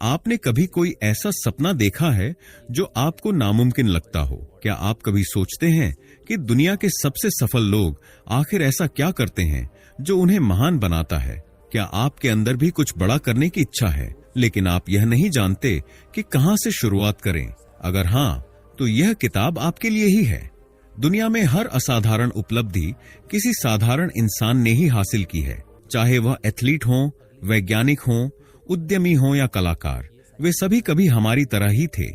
आपने कभी कोई ऐसा सपना देखा है जो आपको नामुमकिन लगता हो? क्या आप कभी सोचते हैं कि दुनिया के सबसे सफल लोग आखिर ऐसा क्या करते हैं जो उन्हें महान बनाता है? क्या आपके अंदर भी कुछ बड़ा करने की इच्छा है, लेकिन आप यह नहीं जानते कि कहां से शुरुआत करें? अगर हां, तो यह किताब आपके लिए ही है। दुनिया में हर असाधारण उपलब्धि किसी साधारण इंसान ने ही हासिल की है, चाहे वह एथलीट हो, वैज्ञानिक हो, उद्यमी हो या कलाकार। वे सभी कभी हमारी तरह ही थे,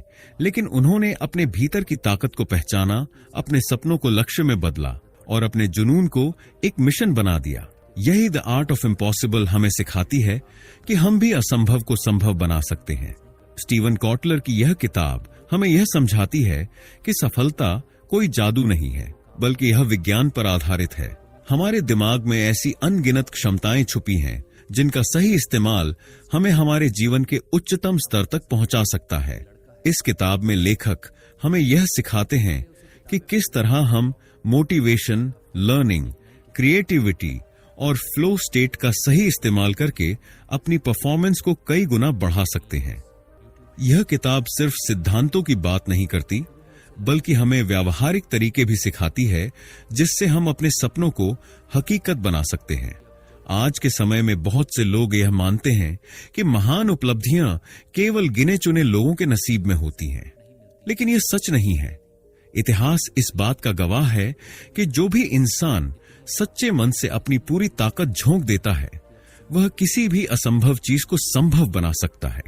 लेकिन उन्होंने अपने भीतर की ताकत को पहचाना, अपने सपनों को लक्ष्य में बदला और अपने जुनून को एक मिशन बना दिया। यही द आर्ट ऑफ इम्पॉसिबल हमें सिखाती है कि हम भी असंभव को संभव बना सकते हैं। स्टीवन कॉटलर की यह किताब हमें यह समझाती है कि सफलता कोई जादू नहीं है, बल्कि यह विज्ञान पर आधारित है। हमारे दिमाग में ऐसी अनगिनत क्षमताएं छुपी हैं जिनका सही इस्तेमाल हमें हमारे जीवन के उच्चतम स्तर तक पहुंचा सकता है। इस किताब में लेखक हमें यह सिखाते हैं कि किस तरह हम मोटिवेशन, लर्निंग, क्रिएटिविटी और फ्लो स्टेट का सही इस्तेमाल करके अपनी परफॉर्मेंस को कई गुना बढ़ा सकते हैं। यह किताब सिर्फ सिद्धांतों की बात नहीं करती, बल्कि हमें व्यावहारिक तरीके भी सिखाती है जिससे हम अपने सपनों को हकीकत बना सकते हैं। आज के समय में बहुत से लोग यह मानते हैं कि महान उपलब्धियां केवल गिने चुने लोगों के नसीब में होती हैं, लेकिन यह सच नहीं है। इतिहास इस बात का गवाह है कि जो भी इंसान सच्चे मन से अपनी पूरी ताकत झोंक देता है, वह किसी भी असंभव चीज को संभव बना सकता है।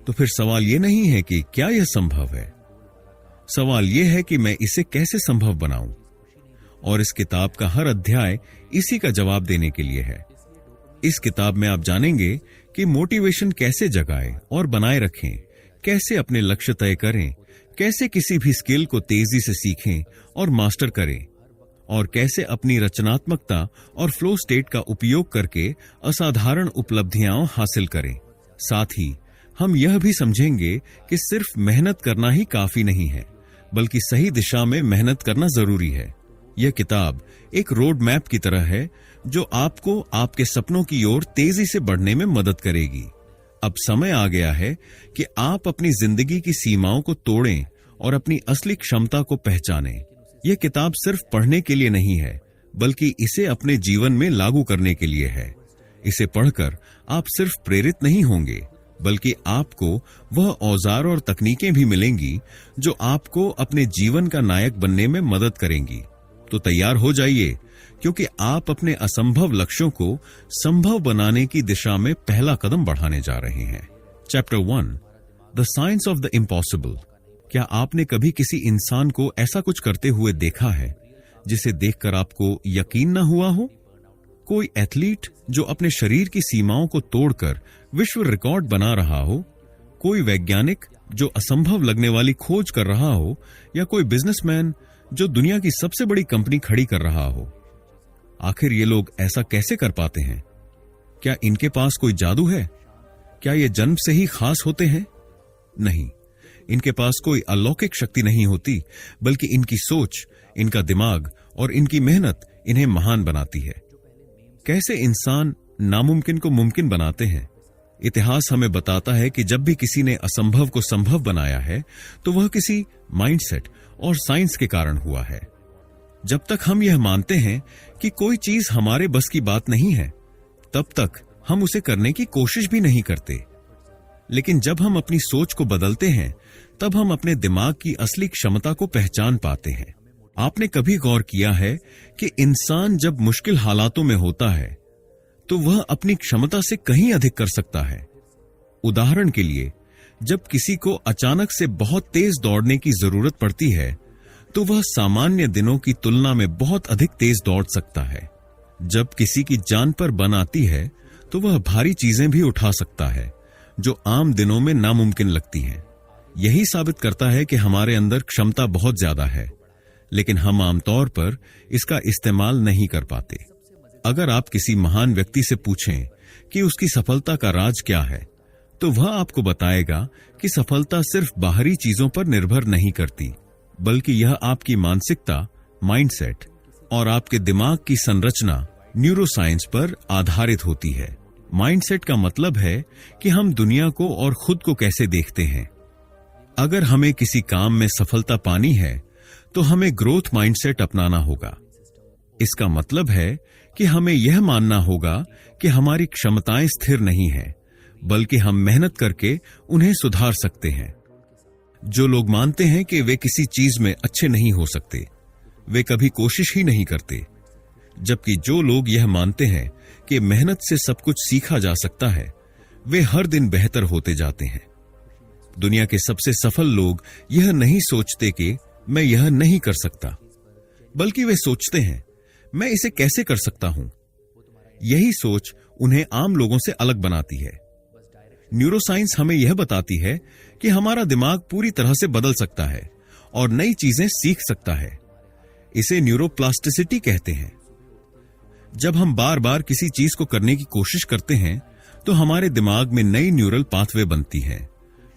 तो फिर सवाल यह नहीं है कि क्या यह संभव है, सवाल यह है कि मैं इसे कैसे संभव बनाऊं। और इस किताब का हर अध्याय इसी का जवाब देने के लिए है। इस किताब में आप जानेंगे कि मोटिवेशन कैसे जगाएं और बनाए रखें, कैसे अपने लक्ष्य तय करें, कैसे किसी भी स्किल को तेजी से सीखें और मास्टर करें, और कैसे अपनी रचनात्मकता और फ्लो स्टेट का उपयोग करके असाधारण उपलब्धियां हासिल करें। साथ ही हम यह भी समझेंगे कि सिर्फ मेहनत करना ही काफी नहीं है, बल्कि सही दिशा में मेहनत करना जरूरी है। यह किताब एक रोड मैप की तरह है जो आपको आपके सपनों की ओर तेजी से बढ़ने में मदद करेगी। अब समय आ गया है कि आप अपनी जिंदगी की सीमाओं को तोड़ें और अपनी असली क्षमता को पहचानें। यह किताब सिर्फ पढ़ने के लिए नहीं है, बल्कि इसे अपने जीवन में लागू करने के लिए है। इसे पढ़कर आप सिर्फ प्रेरित नहीं होंगे, बल्कि आपको वह औजार और तकनीकें भी मिलेंगी जो आपको अपने जीवन का नायक बनने में मदद करेंगी। तो तैयार हो जाइए, क्योंकि आप अपने असंभव लक्ष्यों को संभव बनाने की दिशा में पहला कदम बढ़ाने जा रहे हैं। Chapter 1, the science of the impossible. क्या आपने कभी किसी इंसान को ऐसा कुछ करते हुए देखा है जिसे देखकर आपको यकीन न हुआ हो? कोई एथलीट जो अपने शरीर की सीमाओं को तोड़कर विश्व रिकॉर्ड बना रहा हो, कोई वैज्ञानिक जो असंभव लगने वाली खोज कर रहा हो, या कोई बिजनेसमैन जो दुनिया की सबसे बड़ी कंपनी खड़ी कर रहा हो। आखिर ये लोग ऐसा कैसे कर पाते हैं? क्या इनके पास कोई जादू है? क्या ये जन्म से ही खास होते हैं? नहीं, इनके पास कोई अलौकिक शक्ति नहीं होती, बल्कि इनकी सोच, इनका दिमाग और इनकी मेहनत इन्हें महान बनाती है। कैसे इंसान नामुमकिन को मुमकिन बनाते हैं? इतिहास हमें बताता है कि जब भी किसी ने असंभव को संभव बनाया है, तो वह किसी माइंडसेट और साइंस के कारण हुआ है। जब तक हम यह मानते हैं कि कोई चीज हमारे बस की बात नहीं है, तब तक हम उसे करने की कोशिश भी नहीं करते। लेकिन जब हम अपनी सोच को बदलते हैं, तब हम अपने दिमाग की असली क्षमता को पहचान पाते हैं। आपने कभी गौर किया है कि इंसान जब मुश्किल हालातों में होता है, तो वह अपनी क्षमता से कहीं अधिक कर सकता है। उदाहरण के लिए, जब किसी को अचानक से बहुत तेज दौड़ने की जरूरत पड़ती है, तो वह सामान्य दिनों की तुलना में बहुत अधिक तेज दौड़ सकता है। जब किसी की जान पर बन आती है, तो वह भारी चीजें भी उठा सकता है जो आम दिनों में नामुमकिन लगती हैं। यही साबित करता है कि हमारे अंदर क्षमता बहुत ज्यादा है, लेकिन हम आमतौर पर इसका इस्तेमाल नहीं कर पाते। अगर आप किसी महान व्यक्ति से पूछें कि उसकी सफलता का राज क्या है, तो वह आपको बताएगा कि सफलता सिर्फ बाहरी चीजों पर निर्भर नहीं करती, बल्कि यह आपकी मानसिकता, माइंडसेट और आपके दिमाग की संरचना, न्यूरोसाइंस पर आधारित होती है। माइंडसेट का मतलब है कि हम दुनिया को और खुद को कैसे देखते हैं। अगर हमें किसी काम में सफलता पानी है तो हमें ग्रोथ माइंडसेट अपनाना होगा। इसका मतलब है कि हमें यह मानना होगा कि हमारी क्षमताएं स्थिर नहीं हैं, बल्कि हम मेहनत करके उन्हें सुधार सकते हैं। जो लोग मानते हैं कि वे किसी चीज में अच्छे नहीं हो सकते, वे कभी कोशिश ही नहीं करते, जबकि जो लोग यह मानते हैं कि मेहनत से सब कुछ सीखा जा सकता है, वे हर दिन बेहतर होते जाते हैं। दुनिया के सबसे सफल लोग यह नहीं सोचते कि मैं यह नहीं कर सकता, बल्कि वे सोचते हैं मैं इसे कैसे कर सकता हूं। यही सोच उन्हें आम लोगों से अलग बनाती है। न्यूरोसाइंस हमें यह बताती है कि हमारा दिमाग पूरी तरह से बदल सकता है और नई चीजें सीख सकता है। इसे न्यूरोप्लास्टिसिटी कहते हैं। जब हम बार बार किसी चीज को करने की कोशिश करते हैं तो हमारे दिमाग में नई न्यूरल पाथवे बनती हैं,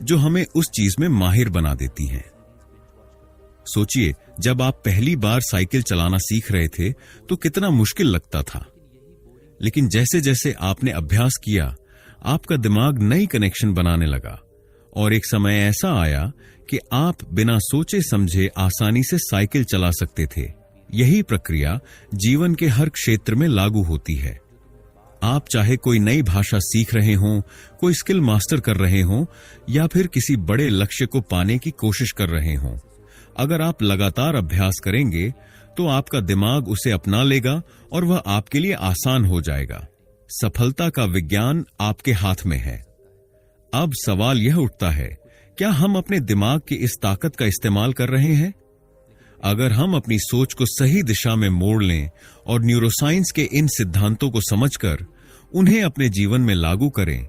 जो हमें उस चीज में माहिर बना देती हैं। सोचिए, जब आप पहली बार साइकिल चलाना सीख रहे थे तो कितना मुश्किल लगता था, लेकिन जैसे जैसे आपने अभ्यास किया, आपका दिमाग नई कनेक्शन बनाने लगा और एक समय ऐसा आया कि आप बिना सोचे समझे आसानी से साइकिल चला सकते थे। यही प्रक्रिया जीवन के हर क्षेत्र में लागू होती है। आप चाहे कोई नई भाषा सीख रहे हों, कोई स्किल मास्टर कर रहे हों या फिर किसी बड़े लक्ष्य को पाने की कोशिश कर रहे हों, अगर आप लगातार अभ्यास करेंगे तो आपका दिमाग उसे अपना लेगा और वह आपके लिए आसान हो जाएगा। सफलता का विज्ञान आपके हाथ में है। अब सवाल यह उठता है, क्या हम अपने दिमाग की इस ताकत का इस्तेमाल कर रहे हैं? अगर हम अपनी सोच को सही दिशा में मोड़ लें और न्यूरोसाइंस के इन सिद्धांतों को समझकर उन्हें अपने जीवन में लागू करें,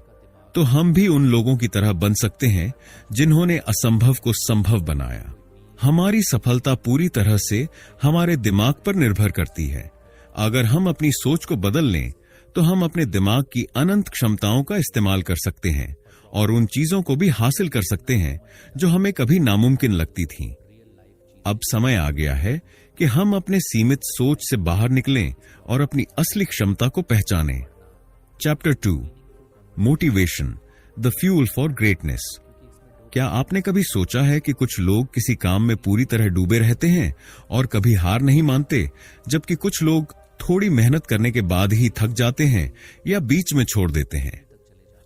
तो हम भी उन लोगों की तरह बन सकते हैं जिन्होंने असंभव को संभव बनाया। हमारी सफलता पूरी तरह से हमारे दिमाग पर निर्भर करती है। अगर हम अपनी सोच को बदल लें तो हम अपने दिमाग की अनंत क्षमताओं का इस्तेमाल कर सकते हैं और उन चीजों को भी हासिल कर सकते हैं जो हमें कभी नामुमकिन लगती थीं। अब समय आ गया है कि हम अपने सीमित सोच से बाहर निकलें और अपनी असली क्षमता को पहचानें। Chapter 2, motivation, the fuel for greatness. क्या आपने कभी सोचा है कि कुछ लोग किसी काम में पूरी तरह डूबे रहते हैं और कभी हार नहीं मानते, जबकि कुछ लोग थोड़ी मेहनत करने के बाद ही थक जाते हैं या बीच में छोड़ देते हैं?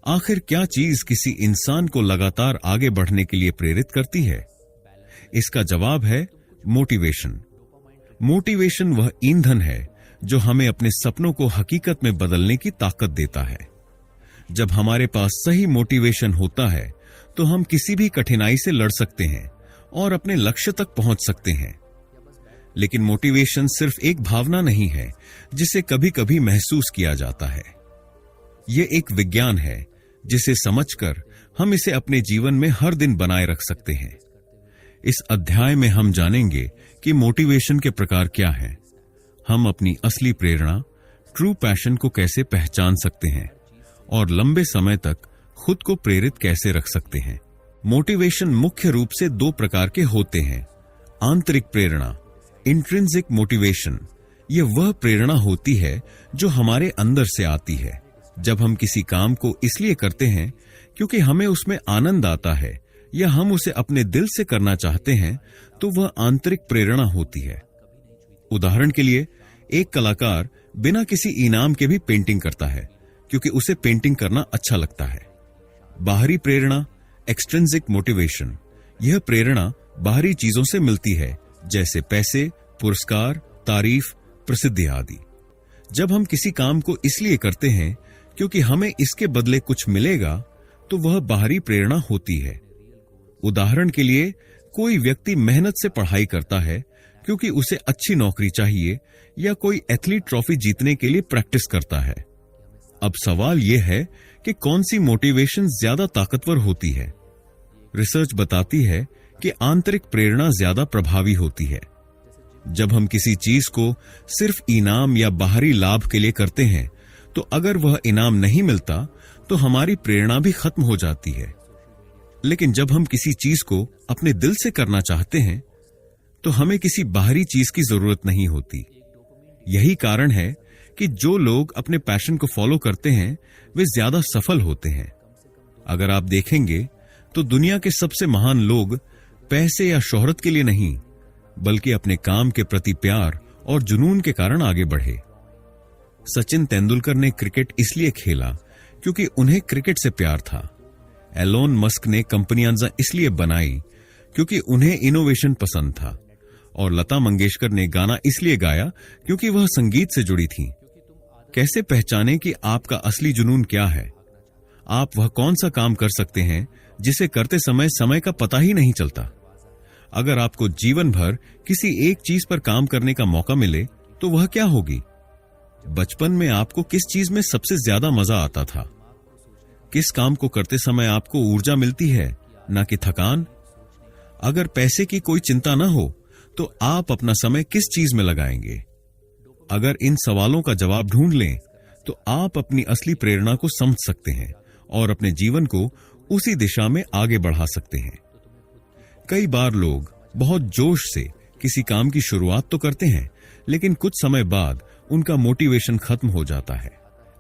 आखिर क्या चीज किसी इंसान को लगातार आगे बढ़ने के लिए प्रेरित करती है? इसका जवाब है मोटिवेशन। मोटिवेशन वह ईंधन है जो हमें अपने सपनों को हकीकत में बदलने की ताकत देता है। जब हमारे पास सही मोटिवेशन होता है तो हम किसी भी कठिनाई से लड़ सकते हैं और अपने लक्ष्य तक पहुंच सकते हैं। लेकिन मोटिवेशन सिर्फ एक भावना नहीं है जिसे कभी कभी महसूस किया जाता है। यह एक विज्ञान है जिसे समझकर हम इसे अपने जीवन में हर दिन बनाए रख सकते हैं। इस अध्याय में हम जानेंगे कि मोटिवेशन के प्रकार क्या हैं, हम अपनी असली प्रेरणा, ट्रू पैशन को कैसे पहचान सकते हैं और लंबे समय तक खुद को प्रेरित कैसे रख सकते हैं। मोटिवेशन मुख्य रूप से 2 प्रकार के होते हैं। आंतरिक प्रेरणा, इंट्रिंसिक मोटिवेशन, यह वह प्रेरणा होती है जो हमारे अंदर से आती है। जब हम किसी काम को इसलिए करते हैं क्योंकि हमें उसमें आनंद आता है या हम उसे अपने दिल से करना चाहते हैं, तो वह आंतरिक प्रेरणा होती है। उदाहरण के लिए, एक कलाकार बिना किसी इनाम के भी पेंटिंग करता है क्योंकि उसे पेंटिंग करना अच्छा लगता है। बाहरी प्रेरणा, एक्सट्रिंसिक मोटिवेशन, यह प्रेरणा बाहरी चीजों से मिलती है, जैसे पैसे, पुरस्कार, तारीफ, प्रसिद्धि आदि। जब हम किसी काम को इसलिए करते हैं क्योंकि हमें इसके बदले कुछ मिलेगा, तो वह बाहरी प्रेरणा होती है। उदाहरण के लिए, कोई व्यक्ति मेहनत से पढ़ाई करता है क्योंकि उसे अच्छी नौकरी चाहिए या कोई एथलीट ट्रॉफी जीतने के लिए प्रैक्टिस करता है। अब सवाल यह है कि कौन सी मोटिवेशन ज्यादा ताकतवर होती है? रिसर्च बताती है कि आंतरिक प्रेरणा ज्यादा प्रभावी होती है। जब हम किसी चीज को सिर्फ इनाम या बाहरी लाभ के लिए करते हैं, तो अगर वह इनाम नहीं मिलता तो हमारी प्रेरणा भी खत्म हो जाती है। लेकिन जब हम किसी चीज को अपने दिल से करना चाहते हैं, तो हमें किसी बाहरी चीज की जरूरत नहीं होती। यही कारण है कि जो लोग अपने पैशन को फॉलो करते हैं वे ज्यादा सफल होते हैं। अगर आप देखेंगे तो दुनिया के सबसे महान लोग पैसे या शोहरत के लिए नहीं, बल्कि अपने काम के प्रति प्यार और जुनून के कारण आगे बढ़े। सचिन तेंदुलकर ने क्रिकेट इसलिए खेला क्योंकि उन्हें क्रिकेट से प्यार था। एलोन मस्क ने कंपनियां इसलिए बनाई क्योंकि उन्हें इनोवेशन पसंद था। और लता मंगेशकर ने गाना इसलिए गाया क्योंकि वह संगीत से जुड़ी थी। कैसे पहचानें कि आपका असली जुनून क्या है? आप वह कौन सा काम कर सकते हैं जिसे करते समय समय का पता ही नहीं चलता? अगर आपको जीवन भर किसी एक चीज पर काम करने का मौका मिले तो वह क्या होगी? बचपन में आपको किस चीज में सबसे ज्यादा मजा आता था? किस काम को करते समय आपको ऊर्जा मिलती है, ना कि थकान? अगर पैसे की कोई चिंता न हो तो आप अपना समय किस चीज में लगाएंगे? अगर इन सवालों का जवाब ढूंढ लें तो आप अपनी असली प्रेरणा को समझ सकते हैं और अपने जीवन को उसी दिशा में आगे बढ़ा सकते हैं। कई बार लोग बहुत जोश से किसी काम की शुरुआत तो करते हैं, लेकिन कुछ समय बाद उनका मोटिवेशन खत्म हो जाता है।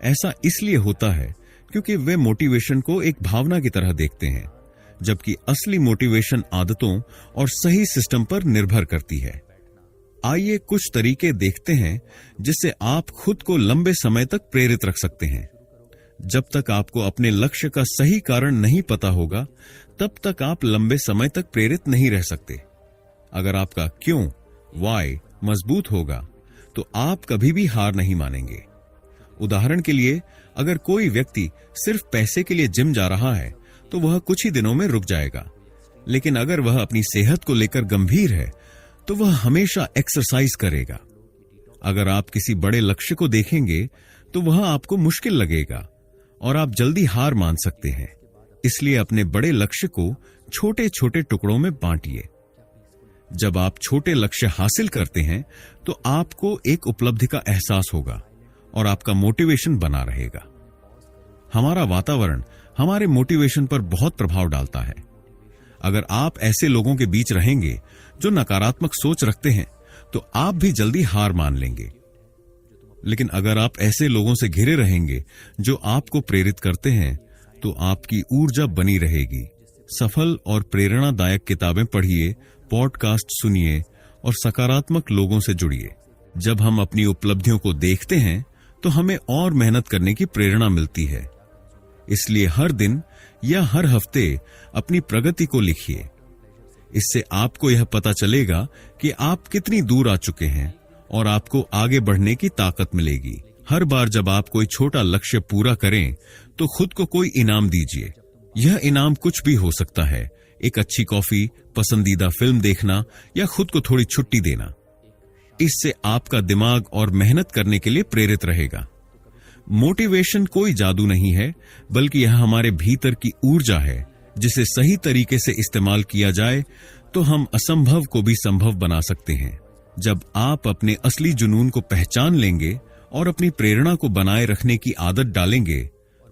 ऐसा इसलिए होता है क्योंकि वे मोटिवेशन को एक भावना की तरह देखते हैं, जबकि असली मोटिवेशन आदतों और सही सिस्टम पर निर्भर करती है। आइए कुछ तरीके देखते हैं जिससे आप खुद को लंबे समय तक प्रेरित रख सकते हैं। जब तक आपको अपने लक्ष्य का सही कारण नहीं पता होगा, तब तक आप लंबे समय तक प्रेरित नहीं रह सकते। अगर आपका क्यों, वाई मजबूत होगा तो आप कभी भी हार नहीं मानेंगे। उदाहरण के लिए, अगर कोई व्यक्ति सिर्फ पैसे के लिए जिम जा रहा है तो वह कुछ ही दिनों में रुक जाएगा, लेकिन अगर वह अपनी सेहत को लेकर गंभीर है तो वह हमेशा एक्सरसाइज करेगा। अगर आप किसी बड़े लक्ष्य को देखेंगे तो वह आपको मुश्किल लगेगा और आप जल्दी हार मान सकते हैं। इसलिए अपने बड़े लक्ष्य को छोटे छोटे टुकड़ों में बांटिए। जब आप छोटे लक्ष्य हासिल करते हैं तो आपको एक उपलब्धि का एहसास होगा और आपका मोटिवेशन बना रहेगा। हमारा वातावरण हमारे मोटिवेशन पर बहुत प्रभाव डालता है। अगर आप ऐसे लोगों के बीच रहेंगे जो नकारात्मक सोच रखते हैं तो आप भी जल्दी हार मान लेंगे। लेकिन अगर आप ऐसे लोगों से घिरे रहेंगे जो आपको प्रेरित करते हैं तो आपकी ऊर्जा बनी रहेगी। सफल और प्रेरणादायक किताबें पढ़िए, पॉडकास्ट सुनिए और सकारात्मक लोगों से जुड़िए। जब हम अपनी उपलब्धियों को देखते हैं तो हमें और मेहनत करने की प्रेरणा मिलती है। इसलिए हर दिन या हर हफ्ते अपनी प्रगति को लिखिए। इससे आपको यह पता चलेगा कि आप कितनी दूर आ चुके हैं और आपको आगे बढ़ने की ताकत मिलेगी। हर बार जब आप कोई छोटा लक्ष्य पूरा करें तो खुद को कोई इनाम दीजिए। यह इनाम कुछ भी हो सकता है, एक अच्छी कॉफी, पसंदीदा फिल्म देखना या खुद को थोड़ी छुट्टी देना। इससे आपका दिमाग और मेहनत करने के लिए प्रेरित रहेगा। मोटिवेशन कोई जादू नहीं है, बल्कि यह हमारे भीतर की ऊर्जा है जिसे सही तरीके से इस्तेमाल किया जाए तो हम असंभव को भी संभव बना सकते हैं। जब आप अपने असली जुनून को पहचान लेंगे और अपनी प्रेरणा को बनाए रखने की आदत डालेंगे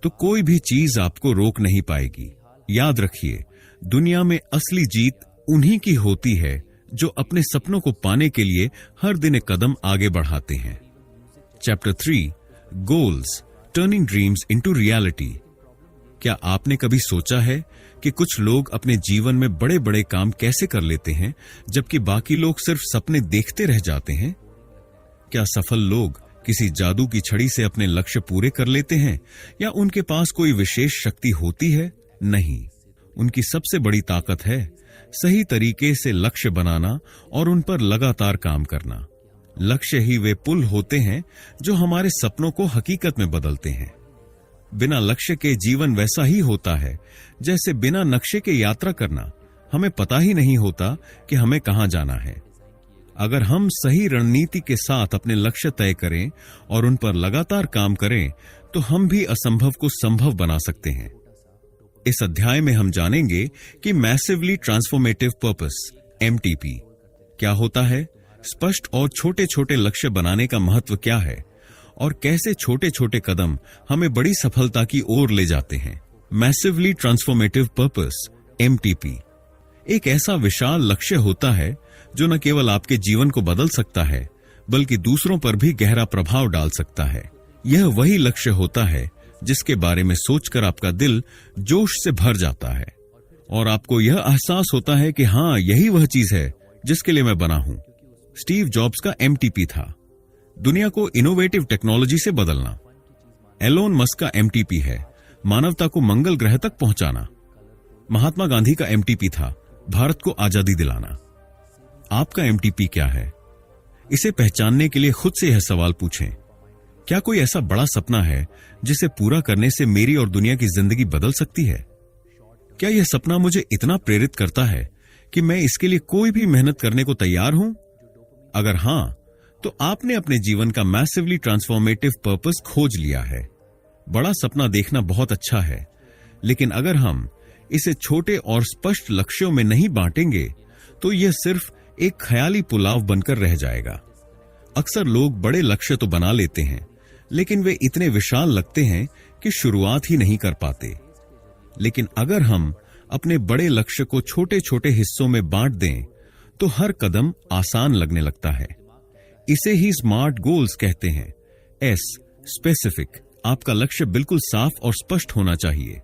तो कोई भी चीज आपको रोक नहीं पाएगी। याद रखिए, दुनिया में असली जीत उन्हीं की होती है जो अपने सपनों को पाने के लिए हर दिन एक कदम आगे बढ़ाते हैं। Chapter 3, goals, turning dreams into reality. क्या आपने कभी सोचा है कि कुछ लोग अपने जीवन में बड़े बड़े काम कैसे कर लेते हैं जबकि बाकी लोग सिर्फ सपने देखते रह जाते हैं? क्या सफल लोग किसी जादू की छड़ी से अपने लक्ष्य पूरे कर लेते हैं या उनके पास कोई विशेष शक्ति होती है? नहीं, उनकी सबसे बड़ी ताकत है सही तरीके से लक्ष्य बनाना और उन पर लगातार काम करना। लक्ष्य ही वे पुल होते हैं जो हमारे सपनों को हकीकत में बदलते हैं। बिना लक्ष्य के जीवन वैसा ही होता है जैसे बिना नक्शे के यात्रा करना। हमें पता ही नहीं होता कि हमें कहां जाना है। अगर हम सही रणनीति के साथ अपने लक्ष्य तय करें और उन पर लगातार काम करें तो हम भी असंभव को संभव बना सकते हैं। इस अध्याय में हम जानेंगे कि मैसिवली ट्रांसफॉर्मेटिव पर्पस (MTP) क्या होता है, स्पष्ट और छोटे छोटे लक्ष्य बनाने का महत्व क्या है और कैसे छोटे छोटे कदम हमें बड़ी सफलता की ओर ले जाते हैं। मैसिवली ट्रांसफॉर्मेटिव पर्पस (MTP) एक ऐसा विशाल लक्ष्य होता है जो न केवल आपके जीवन को बदल सकता है बल्कि दूसरों पर भी गहरा प्रभाव डाल सकता है। यह वही लक्ष्य होता है जिसके बारे में सोचकर आपका दिल जोश से भर जाता है और आपको यह एहसास होता है कि हां, यही वह चीज है जिसके लिए मैं बना हूं। स्टीव जॉब्स का एमटीपी था दुनिया को इनोवेटिव टेक्नोलॉजी से बदलना। एलोन मस्क का एमटीपी है मानवता को मंगल ग्रह तक पहुंचाना। महात्मा गांधी का एमटीपी था भारत को आजादी दिलाना। आपका एमटीपी क्या है? इसे पहचानने के लिए खुद से यह सवाल पूछें, क्या कोई ऐसा बड़ा सपना है जिसे पूरा करने से मेरी और दुनिया की जिंदगी बदल सकती है? क्या यह सपना मुझे इतना प्रेरित करता है कि मैं इसके लिए कोई भी मेहनत करने को तैयार हूं? अगर हां, तो आपने अपने जीवन का मैसिवली ट्रांसफॉर्मेटिव पर्पस खोज लिया है। बड़ा सपना देखना बहुत अच्छा है, लेकिन अगर हम इसे छोटे और स्पष्ट लक्ष्यों में नहीं बांटेंगे तो यह सिर्फ एक ख्याली पुलाव बनकर रह जाएगा। अक्सर लोग बड़े लक्ष्य तो बना लेते हैं, लेकिन वे इतने विशाल लगते हैं कि शुरुआत ही नहीं कर पाते। लेकिन अगर हम अपने बड़े लक्ष्य को छोटे छोटे हिस्सों में बांट दें तो हर कदम आसान लगने लगता है। इसे ही स्मार्ट गोल्स कहते हैं। एस, स्पेसिफिक, आपका लक्ष्य बिल्कुल साफ और स्पष्ट होना चाहिए।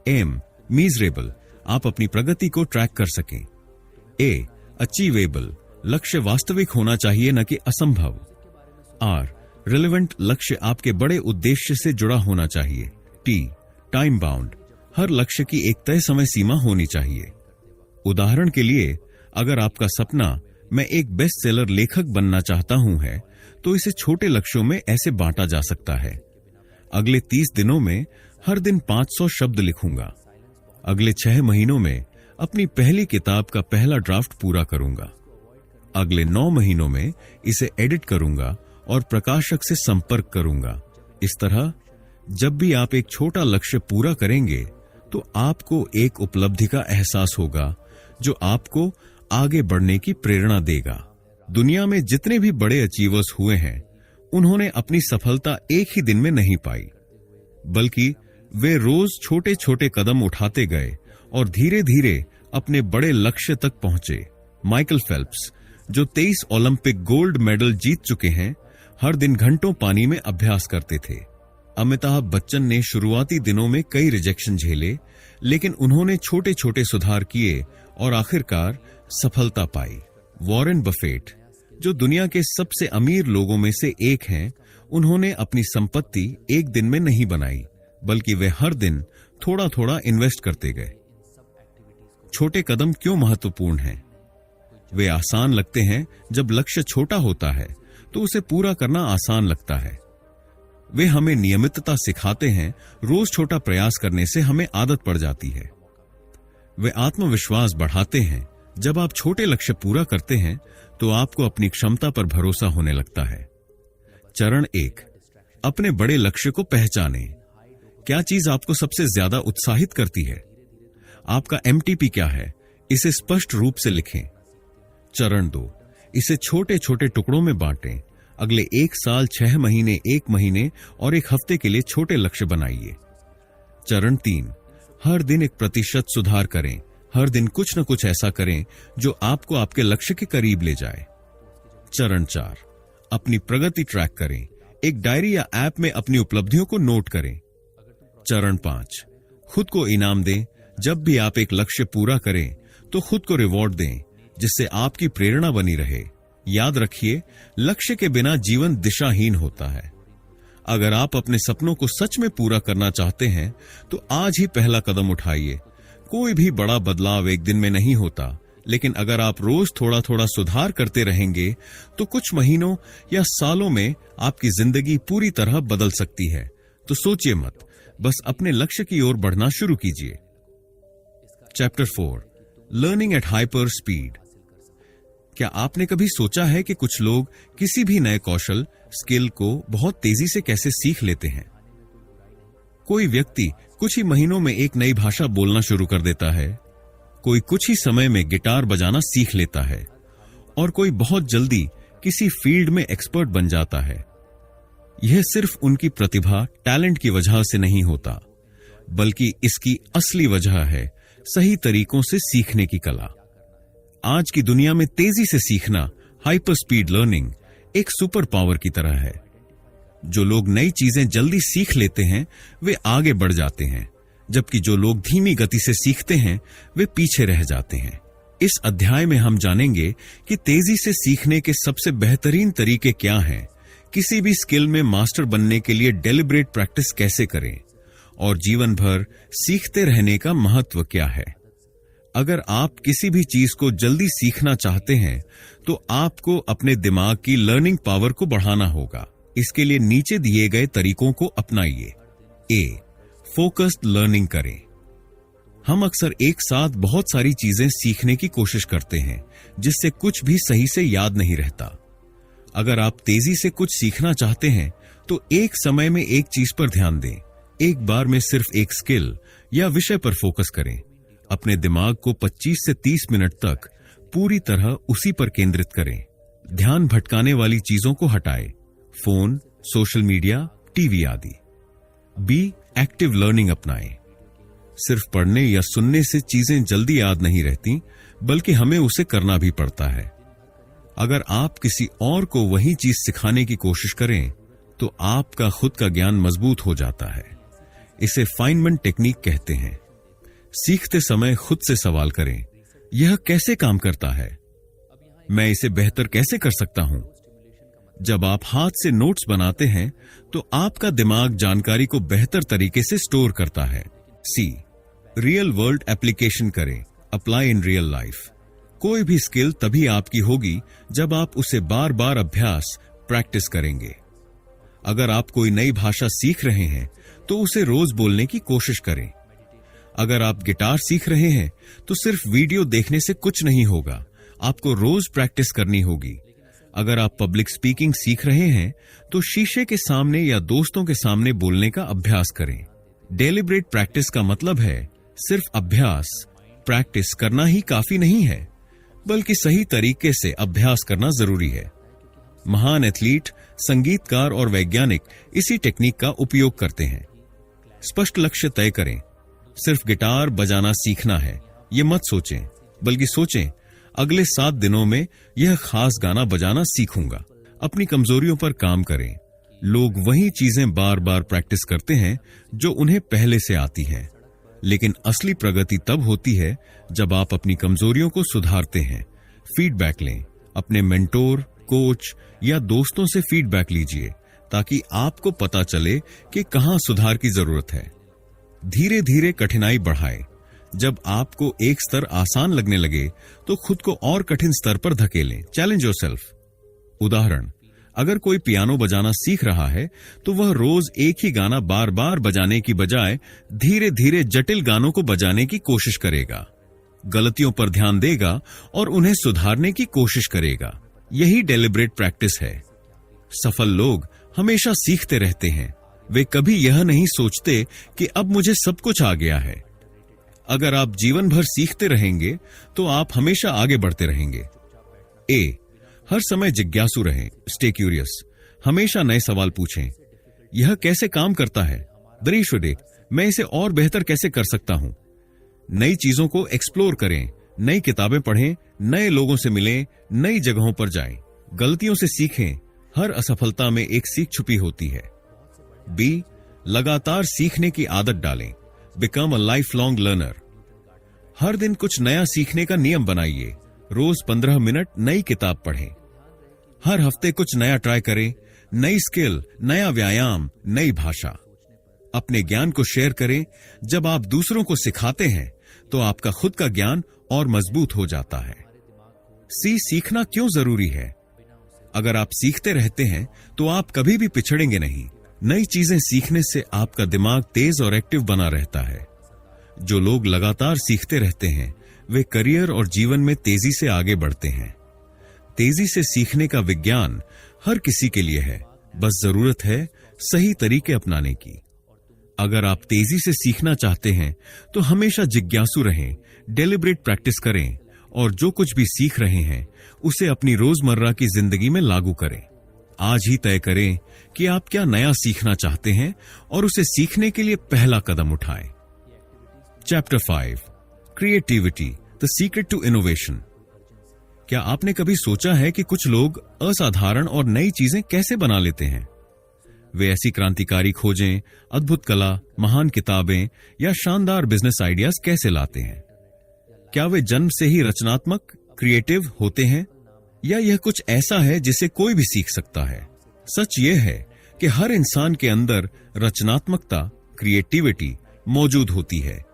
एम, मीजरेबल, आप अपनी प्रगति को ट्रैक कर सकें। ए, अचीवेबल, लक्ष्य वास्तविक होना चाहिए न कि असंभव। आर, रिलेवेंट, लक्ष्य आपके बड़े उद्देश्य से जुड़ा होना चाहिए। टी, टाइम बाउंड, हर लक्ष्य की एक तय समय सीमा होनी चाहिए। उदाहरण के लिए, अगर आपका सपना मैं एक बेस्ट सेलर लेखक बनना चाहता हूं है, तो इसे छोटे लक्ष्यों में ऐसे बांटा जा सकता है। अगले 30 दिनों में हर दिन 500 शब्द लिखूंगा। अगले 6 महीनों में अपनी पहली किताब का पहला ड्राफ्ट पूरा करूंगा। अगले 9 महीनों में इसे एडिट करूंगा और प्रकाशक से संपर्क करूंगा। इस तरह जब भी आप एक छोटा लक्ष्य पूरा करेंगे तो आपको एक उपलब्धि का एहसास होगा जो आपको आगे बढ़ने की प्रेरणा देगा। दुनिया में जितने भी बड़े अचीवर्स हुए हैं, उन्होंने अपनी सफलता एक ही दिन में नहीं पाई, बल्कि वे रोज छोटे छोटे कदम उठाते गए और धीरे धीरे अपने बड़े लक्ष्य तक पहुंचे। माइकल फेल्प्स, जो 23 ओलंपिक गोल्ड मेडल जीत चुके हैं, हर दिन घंटों पानी में अभ्यास करते थे। अमिताभ बच्चन ने शुरुआती दिनों में कई रिजेक्शन झेले, लेकिन उन्होंने छोटे छोटे सुधार किए और आखिरकार सफलता पाई। वॉरेन बफेट, जो दुनिया के सबसे अमीर लोगों में से एक हैं, उन्होंने अपनी संपत्ति एक दिन में नहीं बनाई, बल्कि वे हर दिन थोड़ा थोड़ा इन्वेस्ट करते गए। छोटे कदम क्यों महत्वपूर्ण हैं? वे आसान लगते हैं जब लक्ष्य छोटा होता है तो उसे पूरा करना आसान लगता है। वे हमें नियमितता सिखाते हैं, रोज छोटा प्रयास करने से हमें आदत पड़ जाती है। वे आत्मविश्वास बढ़ाते हैं, जब आप छोटे लक्ष्य पूरा करते हैं तो आपको अपनी क्षमता पर भरोसा होने लगता है। चरण 1, अपने बड़े लक्ष्य को पहचानें। क्या चीज आपको सबसे ज्यादा उत्साहित करती है? आपका एमटीपी क्या है? इसे स्पष्ट रूप से लिखें। चरण 2, इसे छोटे छोटे टुकड़ों में बांटें। अगले 1 साल, 6 महीने, 1 महीने और 1 हफ्ते के लिए छोटे लक्ष्य बनाइए। चरण 3, हर दिन 1% सुधार करें। हर दिन कुछ न कुछ ऐसा करें जो आपको आपके लक्ष्य के करीब ले जाए। चरण 4, अपनी प्रगति ट्रैक करें। एक डायरी या ऐप में अपनी उपलब्धियों को नोट करें। चरण 5, खुद को इनाम दें। जब भी आप एक लक्ष्य पूरा करें तो खुद को रिवॉर्ड दें, जिससे आपकी प्रेरणा बनी रहे। याद रखिए, लक्ष्य के बिना जीवन दिशाहीन होता है। अगर आप अपने सपनों को सच में पूरा करना चाहते हैं तो आज ही पहला कदम उठाइए। कोई भी बड़ा बदलाव एक दिन में नहीं होता, लेकिन अगर आप रोज थोड़ा थोड़ा सुधार करते रहेंगे तो कुछ महीनों या सालों में आपकी जिंदगी पूरी तरह बदल सकती है। तो सोचिए मत, बस अपने लक्ष्य की ओर बढ़ना शुरू कीजिए। Chapter 4, learning at hyper speed. क्या आपने कभी सोचा है कि कुछ लोग किसी भी नए कौशल, स्किल को बहुत तेजी से कैसे सीख लेते हैं? कोई व्यक्ति कुछ ही महीनों में एक नई भाषा बोलना शुरू कर देता है, कोई कुछ ही समय में गिटार बजाना सीख लेता है और कोई बहुत जल्दी किसी फील्ड में एक्सपर्ट बन जाता है। यह सिर्फ उनकी प्रतिभा, टैलेंट की वजह से नहीं होता, बल्कि इसकी असली वजह है सही तरीकों से सीखने की कला। आज की दुनिया में तेजी से सीखना, हाइपर स्पीड लर्निंग, एक सुपर पावर की तरह है। जो लोग नई चीजें जल्दी सीख लेते हैं वे आगे बढ़ जाते हैं, जबकि जो लोग धीमी गति से सीखते हैं वे पीछे रह जाते हैं। इस अध्याय में हम जानेंगे कि तेजी से सीखने के सबसे बेहतरीन तरीके क्या हैं, किसी भी स्किल में मास्टर बनने के लिए डेलिब्रेट प्रैक्टिस कैसे करें और जीवन भर सीखते रहने का महत्व क्या है। अगर आप किसी भी चीज को जल्दी सीखना चाहते हैं तो आपको अपने दिमाग की लर्निंग पावर को बढ़ाना होगा। इसके लिए नीचे दिए गए तरीकों को अपनाइए। ए, फोकस्ड लर्निंग करें। हम अक्सर एक साथ बहुत सारी चीजें सीखने की कोशिश करते हैं, जिससे कुछ भी सही से याद नहीं रहता। अगर आप तेजी से कुछ सीखना चाहते हैं तो एक समय में एक चीज पर ध्यान दें। एक बार में सिर्फ एक स्किल या विषय पर फोकस करें। अपने दिमाग को 25 से 30 मिनट तक पूरी तरह उसी पर केंद्रित करें। ध्यान भटकाने वाली चीजों को हटाएं, फोन, सोशल मीडिया, टीवी आदि। बी, एक्टिव लर्निंग अपनाएं। सिर्फ पढ़ने या सुनने से चीजें जल्दी याद नहीं रहती, बल्कि हमें उसे करना भी पड़ता है। अगर आप किसी और को वही चीज सिखाने की कोशिश करें तो आपका खुद का ज्ञान मजबूत हो जाता है। इसे फाइनमेंट टेक्निक कहते हैं। सीखते समय खुद से सवाल करें, यह कैसे काम करता है? मैं इसे बेहतर कैसे कर सकता हूं? जब आप हाथ से नोट्स बनाते हैं तो आपका दिमाग जानकारी को बेहतर तरीके से स्टोर करता है। सी, रियल वर्ल्ड एप्लीकेशन करें। Apply in real life. कोई भी स्किल तभी आपकी होगी जब आप उसे बार बार अभ्यास, प्रैक्टिस करेंगे। अगर आप कोई नई भाषा सीख रहे हैं तो उसे रोज बोलने की कोशिश करें। अगर आप गिटार सीख रहे हैं तो सिर्फ वीडियो देखने से कुछ नहीं होगा, आपको रोज प्रैक्टिस करनी होगी। अगर आप पब्लिक स्पीकिंग सीख रहे हैं तो शीशे के सामने या दोस्तों के सामने बोलने का अभ्यास करें। डेलिब्रेट प्रैक्टिस का मतलब है सिर्फ अभ्यास, प्रैक्टिस करना ही काफी नहीं है, बल्कि सही तरीके से अभ्यास करना जरूरी है। महान एथलीट, संगीतकार और वैज्ञानिक इसी टेक्निक का उपयोग करते हैं। स्पष्ट लक्ष्य तय करें। सिर्फ गिटार बजाना सीखना है ये मत सोचें, बल्कि सोचें अगले 7 दिनों में यह खास गाना बजाना सीखूंगा। अपनी कमजोरियों पर काम करें। लोग वही चीजें बार बार प्रैक्टिस करते हैं जो उन्हें पहले से आती हैं, लेकिन असली प्रगति तब होती है जब आप अपनी कमजोरियों को सुधारते हैं। फीडबैक लें। अपने मेंटोर, कोच या दोस्तों से फीडबैक लीजिए ताकि आपको पता चले कि कहां सुधार की जरूरत है। धीरे धीरे कठिनाई बढ़ाएं। जब आपको एक स्तर आसान लगने लगे तो खुद को और कठिन स्तर पर धकेलें। Challenge yourself. उदाहरण, अगर कोई पियानो बजाना सीख रहा है तो वह रोज एक ही गाना बार बार बजाने की बजाय धीरे धीरे जटिल गानों को बजाने की कोशिश करेगा। गलतियों पर ध्यान देगा और उन्हें सुधारने की कोशिश करेगा। यही डेलिब्रेट प्रैक्टिस है। सफल लोग हमेशा सीखते रहते हैं। वे कभी यह नहीं सोचते कि अब मुझे सब कुछ आ गया है। अगर आप जीवन भर सीखते रहेंगे तो आप हमेशा आगे बढ़ते रहेंगे। ए, हर समय जिज्ञासु रहें। Stay curious. हमेशा नए सवाल पूछें। यह कैसे काम करता है? दरीश देख, मैं इसे और बेहतर कैसे कर सकता हूं? नई चीजों को एक्सप्लोर करें। नई किताबें पढ़ें, नए लोगों से मिलें, नई जगहों पर जाएं। गलतियों से सीखें। हर असफलता में एक सीख छुपी होती है। बी, लगातार सीखने की आदत डालें। Become a life long learner. हर दिन कुछ नया सीखने का नियम बनाइए। रोज 15 मिनट नई किताब पढ़ें। हर हफ्ते कुछ नया ट्राई करें। नई स्किल, नया व्यायाम, नई भाषा। अपने ज्ञान को शेयर करें। जब आप दूसरों को सिखाते हैं तो आपका खुद का ज्ञान और मजबूत हो जाता है। सी, सीखना क्यों जरूरी है? अगर आप सीखते रहते हैं तो आप कभी भी पिछड़ेंगे नहीं। नई चीजें सीखने से आपका दिमाग तेज और एक्टिव बना रहता है। जो लोग लगातार सीखते रहते हैं वे करियर और जीवन में तेजी से आगे बढ़ते हैं। तेजी से सीखने का विज्ञान हर किसी के लिए है, बस जरूरत है सही तरीके अपनाने की। अगर आप तेजी से सीखना चाहते हैं तो हमेशा जिज्ञासु रहें, डेलिब्रेट प्रैक्टिस करें और जो कुछ भी सीख रहे हैं उसे अपनी रोजमर्रा की जिंदगी में लागू करें। आज ही तय करें कि आप क्या नया सीखना चाहते हैं और उसे सीखने के लिए पहला कदम उठाएं। Chapter 5, creativity, the secret to innovation. क्या आपने कभी सोचा है कि कुछ लोग असाधारण और नई चीजें कैसे बना लेते हैं? वे ऐसी क्रांतिकारी खोजें, अद्भुत कला, महान किताबें या शानदार बिजनेस आइडियाज कैसे लाते हैं? क्या वे जन्म से ही रचनात्मक, क्रिएटिव होते हैं, या यह कुछ ऐसा है जिसे कोई भी सीख सकता है? सच यह है कि हर इंसान के अंदर रचनात्मकता, क्रिएटिविटी मौजूद होती है,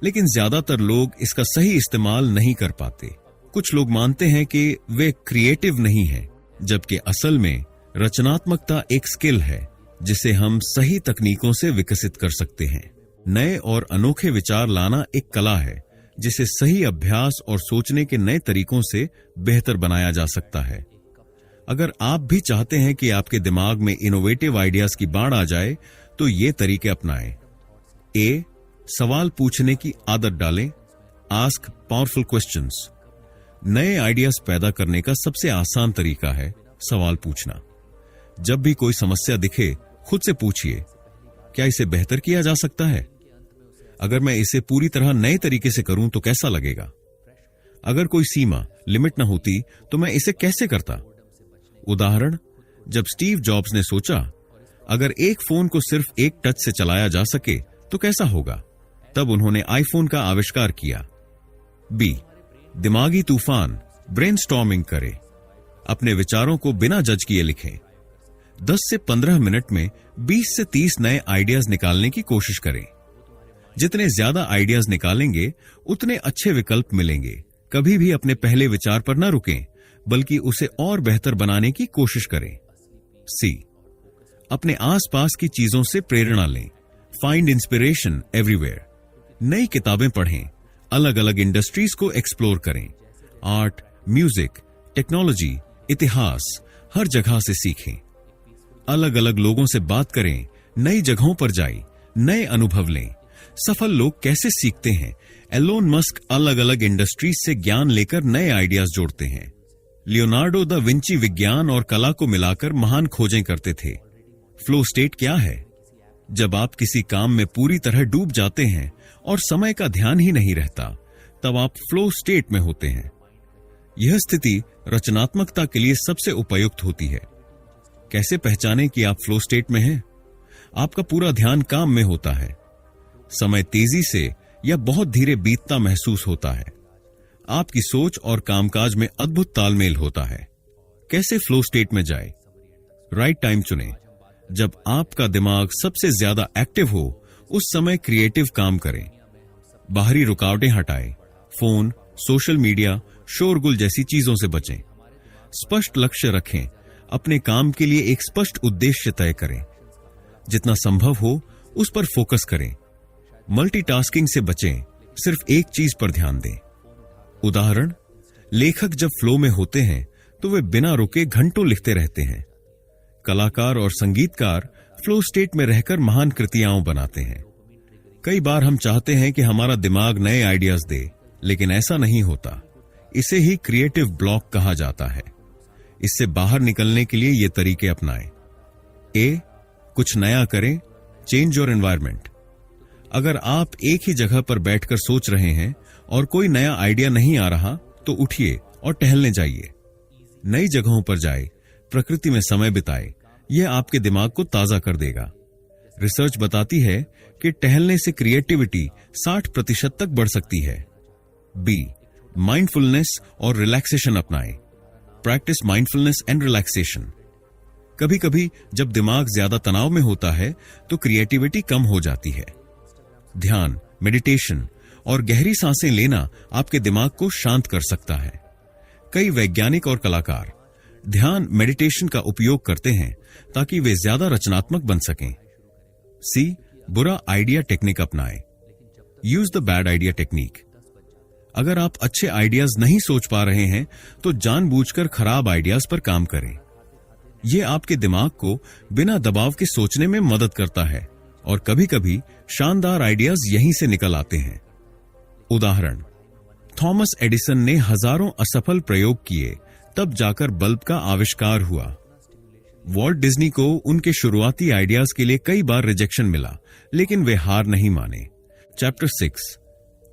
लेकिन ज्यादातर लोग इसका सही इस्तेमाल नहीं कर पाते। कुछ लोग मानते हैं कि वे क्रिएटिव नहीं हैं, जबकि असल में रचनात्मकता एक स्किल है जिसे हम सही तकनीकों से विकसित कर सकते हैं। नए और अनोखे विचार लाना एक कला है जिसे सही अभ्यास और सोचने के नए तरीकों से बेहतर बनाया जा सकता है। अगर आप भी चाहते हैं कि आपके दिमाग में इनोवेटिव आइडियाज की बाढ़ आ जाए, तो ये तरीके अपनाएं। ए, सवाल पूछने की आदत डालें। Ask powerful questions. नए आइडियाज पैदा करने का सबसे आसान तरीका है सवाल पूछना। जब भी कोई समस्या दिखे, खुद से पूछिए, क्या इसे बेहतर किया जा सकता है? अगर मैं इसे पूरी तरह नए तरीके से करूं तो कैसा लगेगा? अगर कोई सीमा, लिमिट न होती तो मैं इसे कैसे करता? उदाहरण, जब स्टीव जॉब्स ने सोचा, अगर एक फोन को सिर्फ एक टच से चलाया जा सके तो कैसा होगा, तब उन्होंने आईफोन का आविष्कार किया। बी, दिमागी तूफान, ब्रेनस्टॉर्मिंग करें। अपने विचारों को बिना जज किए लिखें। 10 से 15 मिनट में 20 से 30 नए आइडियाज निकालने की कोशिश करें। जितने ज्यादा आइडियाज निकालेंगे, उतने अच्छे विकल्प मिलेंगे। कभी भी अपने पहले विचार पर न रुकें, बल्कि उसे और बेहतर बनाने की कोशिश करें। सी, अपने आसपास की चीजों से प्रेरणा लें। Find inspiration everywhere. नई किताबें पढ़ें, अलग अलग इंडस्ट्रीज को एक्सप्लोर करें। आर्ट, म्यूजिक, टेक्नोलॉजी, इतिहास, हर जगह से सीखें। अलग अलग लोगों से बात करें, नई जगहों पर जाएं, नए अनुभव लें। सफल लोग कैसे सीखते हैं? एलोन मस्क अलग अलग इंडस्ट्रीज से ज्ञान लेकर नए आइडियाज जोड़ते हैं। लियोनार्डो दा विंची विज्ञान और कला को मिलाकर महान खोजें करते थे। फ्लो स्टेट क्या है? जब आप किसी काम में पूरी तरह डूब जाते हैं और समय का ध्यान ही नहीं रहता, तब आप फ्लो स्टेट में होते हैं। यह स्थिति रचनात्मकता के लिए सबसे उपयुक्त होती है। कैसे पहचानें कि आप फ्लो स्टेट में हैं? आपका पूरा ध्यान काम में होता है। समय तेजी से या बहुत धीरे बीतता महसूस होता है। आपकी सोच और कामकाज में अद्भुत तालमेल होता है। कैसे फ्लो स्टेट में जाए? राइट टाइम चुनें। जब आपका दिमाग सबसे ज्यादा एक्टिव हो, उस समय क्रिएटिव काम करें। बाहरी रुकावटें हटाएं। फोन, सोशल मीडिया, शोरगुल जैसी चीजों से बचें। स्पष्ट लक्ष्य रखें। अपने काम के लिए एक स्पष्ट उद्देश्य तय करें। जितना संभव हो उस पर फोकस करें। मल्टीटास्किंग से बचें, सिर्फ एक चीज पर ध्यान दें। उदाहरण, लेखक जब फ्लो में होते हैं तो वे बिना रुके घंटों लिखते रहते हैं। कलाकार और संगीतकार फ्लो स्टेट में रहकर महान कृतियां बनाते हैं। कई बार हम चाहते हैं कि हमारा दिमाग नए आइडियाज दे, लेकिन ऐसा नहीं होता। इसे ही क्रिएटिव ब्लॉक कहा जाता है। इससे बाहर निकलने के लिए ये तरीके अपनाएं। ए, कुछ नया करें। Change your environment. अगर आप एक ही जगह पर बैठकर सोच रहे हैं और कोई नया आइडिया नहीं आ रहा, तो उठिए और टहलने जाइए। नई जगहों पर जाए, प्रकृति में समय बिताए। यह आपके दिमाग को ताजा कर देगा। रिसर्च बताती है कि टहलने से क्रिएटिविटी 60% तक बढ़ सकती है। बी, माइंडफुलनेस और रिलैक्सेशन अपनाएं। Practice mindfulness and relaxation. कभी कभी जब दिमाग ज्यादा तनाव में होता है तो क्रिएटिविटी कम हो जाती है। ध्यान, मेडिटेशन और गहरी सांसें लेना आपके दिमाग को शांत कर सकता है। कई वैज्ञानिक और कलाकार ध्यान, मेडिटेशन का उपयोग करते हैं ताकि वे ज्यादा रचनात्मक बन सकें। सी, बुरा आइडिया टेक्निक अपनाएं। Use the bad idea technique. अगर आप अच्छे आइडियाज नहीं सोच पा रहे हैं तो जानबूझकर खराब आइडियाज पर काम करें। यह आपके दिमाग को बिना दबाव के सोचने में मदद करता है और कभी कभी शानदार आइडियाज यहीं से निकल आते हैं। उदाहरण, थॉमस एडिसन ने हजारों असफल प्रयोग किए, तब जाकर बल्ब का आविष्कार हुआ। वॉल्ट डिज्नी को उनके शुरुआती आइडियाज के लिए कई बार रिजेक्शन मिला, लेकिन वे हार नहीं माने। Chapter 6,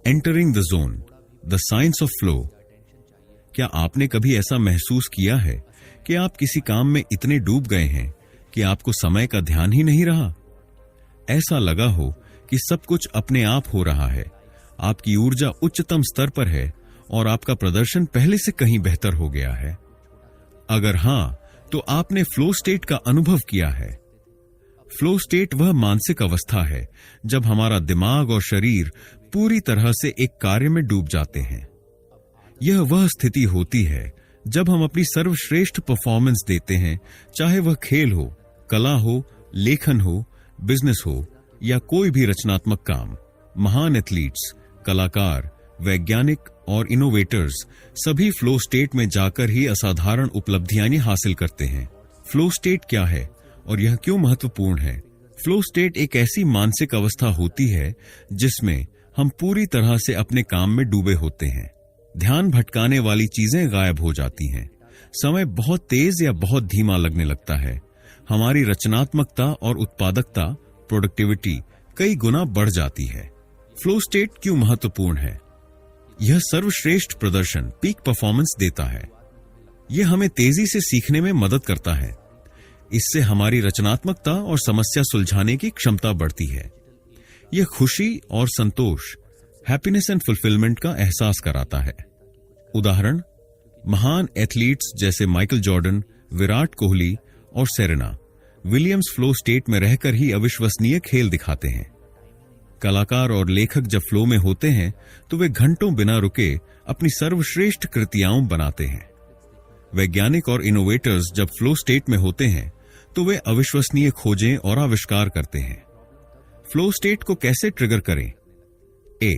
entering the zone, the science of flow. क्या आपने कभी ऐसा महसूस किया है कि आप किसी काम में इतने डूब गए हैं कि आपको समय का ध्यान ही नहीं रहा? ऐसा लगा हो कि सब कुछ अपने आप हो रहा है, आपकी ऊर्जा उच्चतम स्तर पर है और आपका प्रदर्शन पहले से कहीं बेहतर हो गया है। अगर हां, तो आपने फ्लो स्टेट का अनुभव किया है। फ्लो स्टेट वह मानसिक अवस्था है जब हमारा दिमाग और शरीर पूरी तरह से एक कार्य में डूब जाते हैं। यह वह स्थिति होती है जब हम अपनी सर्वश्रेष्ठ परफॉर्मेंस देते हैं, चाहे वह खेल हो, कला हो, लेखन हो, बिजनेस हो या कोई भी रचनात्मक काम। महान एथलीट्स, कलाकार, वैज्ञानिक और इनोवेटर्स सभी फ्लो स्टेट में जाकर ही असाधारण उपलब्धियां हासिल करते हैं। फ्लो स्टेट क्या है और यह क्यों महत्वपूर्ण है? फ्लो स्टेट एक ऐसी मानसिक अवस्था होती है जिसमें हम पूरी तरह से अपने काम में डूबे होते हैं। ध्यान भटकाने वाली चीजें गायब हो जाती हैं। समय बहुत तेज या बहुत धीमा लगने लगता है। हमारी रचनात्मकता और उत्पादकता, प्रोडक्टिविटी कई गुना बढ़ जाती है। फ्लो स्टेट क्यों महत्वपूर्ण है? यह सर्वश्रेष्ठ प्रदर्शन, पीक परफॉर्मेंस देता है। यह हमें तेजी से सीखने में मदद करता है। इससे हमारी रचनात्मकता और समस्या सुलझाने की क्षमता बढ़ती है। यह खुशी और संतोष, हैप्पीनेस एंड फुलफिलमेंट का एहसास कराता है। उदाहरण, महान एथलीट्स जैसे माइकल जॉर्डन, विराट कोहली और सेरेना विलियम्स फ्लो स्टेट में रहकर ही अविश्वसनीय खेल दिखाते हैं। कलाकार और लेखक जब फ्लो में होते हैं तो वे घंटों बिना रुके अपनी सर्वश्रेष्ठ कृतियां बनाते हैं। वैज्ञानिक और इनोवेटर्स जब फ्लो स्टेट में होते हैं तो वे अविश्वसनीय खोजें और आविष्कार करते हैं। फ्लो स्टेट को कैसे ट्रिगर करें? ए,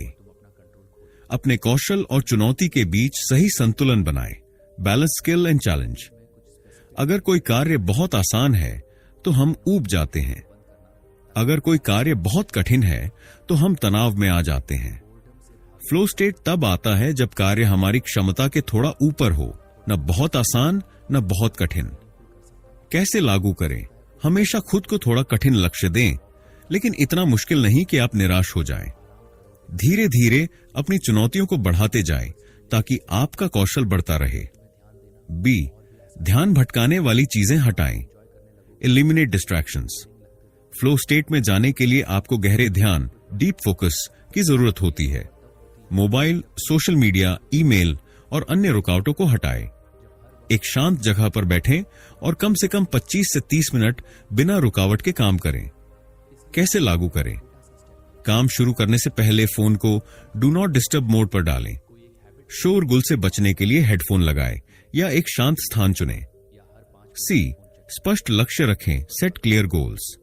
अपने कौशल और चुनौती के बीच सही संतुलन बनाएं। Balance skill and challenge. अगर कोई कार्य बहुत आसान है तो हम ऊब जाते हैं। अगर कोई कार्य बहुत कठिन है तो हम तनाव में आ जाते हैं। फ्लो स्टेट तब आता है जब कार्य हमारी क्षमता के थोड़ा ऊपर हो, न बहुत आसान न बहुत कठिन। कैसे लागू करें? हमेशा खुद को थोड़ा कठिन लक्ष्य दें, लेकिन इतना मुश्किल नहीं कि आप निराश हो जाएं। धीरे धीरे अपनी चुनौतियों को बढ़ाते जाएं ताकि आपका कौशल बढ़ता रहे। बी, ध्यान भटकाने वाली चीजें हटाएं। Eliminate distractions. फ्लो स्टेट में जाने के लिए आपको गहरे ध्यान, डीप फोकस की जरूरत होती है। मोबाइल, सोशल मीडिया, ईमेल और अन्य रुकावटों को हटाएं। एक शांत जगह पर बैठें और कम से कम 25 से 30 मिनट बिना रुकावट के काम करें। कैसे लागू करें? काम शुरू करने से पहले फोन को डू नॉट डिस्टर्ब मोड पर डालें। शोरगुल से बचने के लिए हेडफोन लगाएं या एक शांत स्थान चुनें। सी, स्पष्ट लक्ष्य रखें। Set clear goals.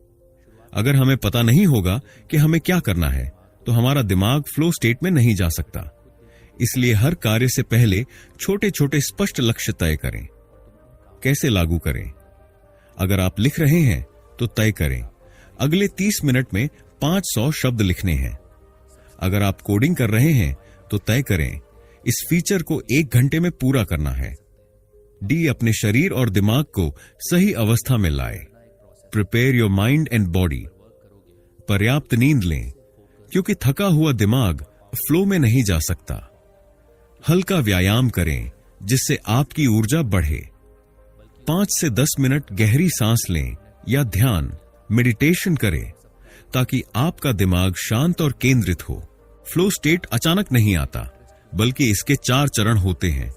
अगर हमें पता नहीं होगा कि हमें क्या करना है तो हमारा दिमाग फ्लो स्टेट में नहीं जा सकता। इसलिए हर कार्य से पहले छोटे छोटे स्पष्ट लक्ष्य तय करें। कैसे लागू करें? अगर आप लिख रहे हैं तो तय करें, अगले 30 मिनट में 500 शब्द लिखने हैं। अगर आप कोडिंग कर रहे हैं तो तय करें, इस फीचर को 1 घंटे में पूरा करना है। डी, अपने शरीर और दिमाग को सही अवस्था में लाए। Prepare your mind and body. पर्याप्त नींद लें, क्योंकि थका हुआ दिमाग फ्लो में नहीं जा सकता। हल्का व्यायाम करें जिससे आपकी ऊर्जा बढ़े। 5 से 10 मिनट गहरी सांस लें या ध्यान, मेडिटेशन करें ताकि आपका दिमाग शांत और केंद्रित हो। फ्लो स्टेट अचानक नहीं आता, बल्कि इसके 4 चरण होते हैं।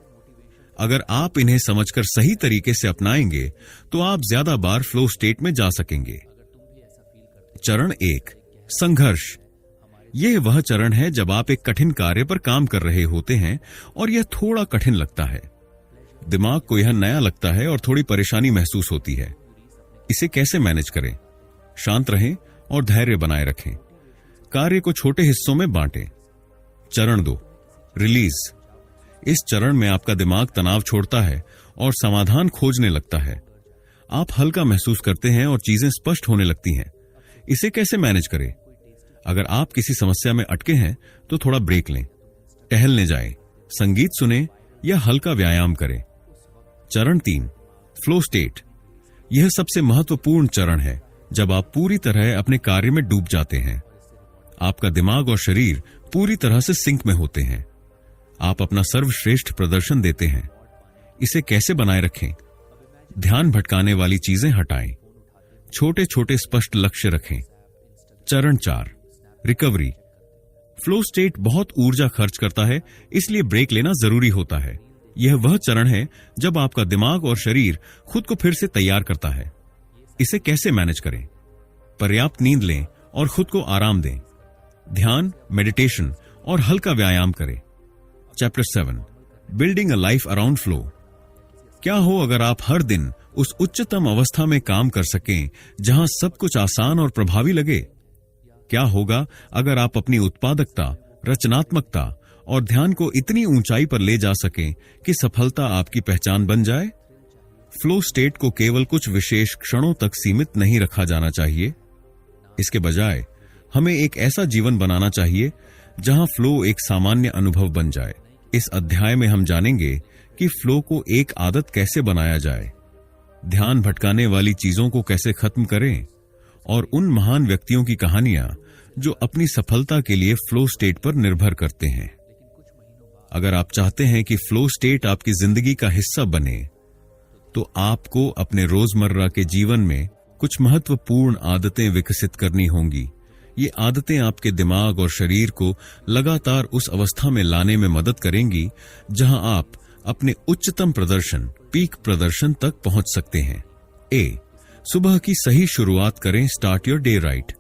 अगर आप इन्हें समझकर सही तरीके से अपनाएंगे तो आप ज्यादा बार फ्लो स्टेट में जा सकेंगे। चरण 1, संघर्ष। यह वह चरण है जब आप एक कठिन कार्य पर काम कर रहे होते हैं और यह थोड़ा कठिन लगता है। दिमाग को यह नया लगता है और थोड़ी परेशानी महसूस होती है। इसे कैसे मैनेज करें? शांत रहें और धैर्य बनाए रखें। कार्य को छोटे हिस्सों में बांटें। चरण 2, रिलीज। इस चरण में आपका दिमाग तनाव छोड़ता है और समाधान खोजने लगता है। आप हल्का महसूस करते हैं और चीजें स्पष्ट होने लगती हैं। इसे कैसे मैनेज करें? अगर आप किसी समस्या में अटके हैं तो थोड़ा ब्रेक लें, टहलने जाएं, संगीत सुनें या हल्का व्यायाम करें। चरण 3, फ्लो स्टेट। यह सबसे महत्वपूर्ण चरण है जब आप पूरी तरह अपने कार्य में डूब जाते हैं। आपका दिमाग और शरीर पूरी तरह से सिंक में होते हैं। आप अपना सर्वश्रेष्ठ प्रदर्शन देते हैं। इसे कैसे बनाए रखें? ध्यान भटकाने वाली चीजें हटाएं। छोटे छोटे स्पष्ट लक्ष्य रखें। चरण 4, रिकवरी। फ्लो स्टेट बहुत ऊर्जा खर्च करता है, इसलिए ब्रेक लेना जरूरी होता है। यह वह चरण है जब आपका दिमाग और शरीर खुद को फिर से तैयार करता है। इसे कैसे मैनेज करें? पर्याप्त नींद लें और खुद को आराम दें। ध्यान, मेडिटेशन और हल्का व्यायाम करें। Chapter 7, building a life around flow. क्या हो अगर आप हर दिन उस उच्चतम अवस्था में काम कर सकें जहां सब कुछ आसान और प्रभावी लगे? क्या होगा अगर आप अपनी उत्पादकता, रचनात्मकता और ध्यान को इतनी ऊंचाई पर ले जा सकें कि सफलता आपकी पहचान बन जाए? फ्लो स्टेट को केवल कुछ विशेष क्षणों तक सीमित नहीं रखा जाना चाहिए। इसके बजाय हमें एक ऐसा जीवन बनाना चाहिए जहां फ्लो एक सामान्य अनुभव बन जाए। इस अध्याय में हम जानेंगे कि फ्लो को एक आदत कैसे बनाया जाए, ध्यान भटकाने वाली चीजों को कैसे खत्म करें और उन महान व्यक्तियों की कहानियां जो अपनी सफलता के लिए फ्लो स्टेट पर निर्भर करते हैं। अगर आप चाहते हैं कि फ्लो स्टेट आपकी जिंदगी का हिस्सा बने, तो आपको अपने रोजमर्रा के जीवन में कुछ महत्वपूर्ण आदतें विकसित करनी होंगी। ये आदतें आपके दिमाग और शरीर को लगातार उस अवस्था में लाने में मदद करेंगी जहां आप अपने उच्चतम प्रदर्शन, पीक प्रदर्शन तक पहुंच सकते हैं। ए, सुबह की सही शुरुआत करें। Start your day right.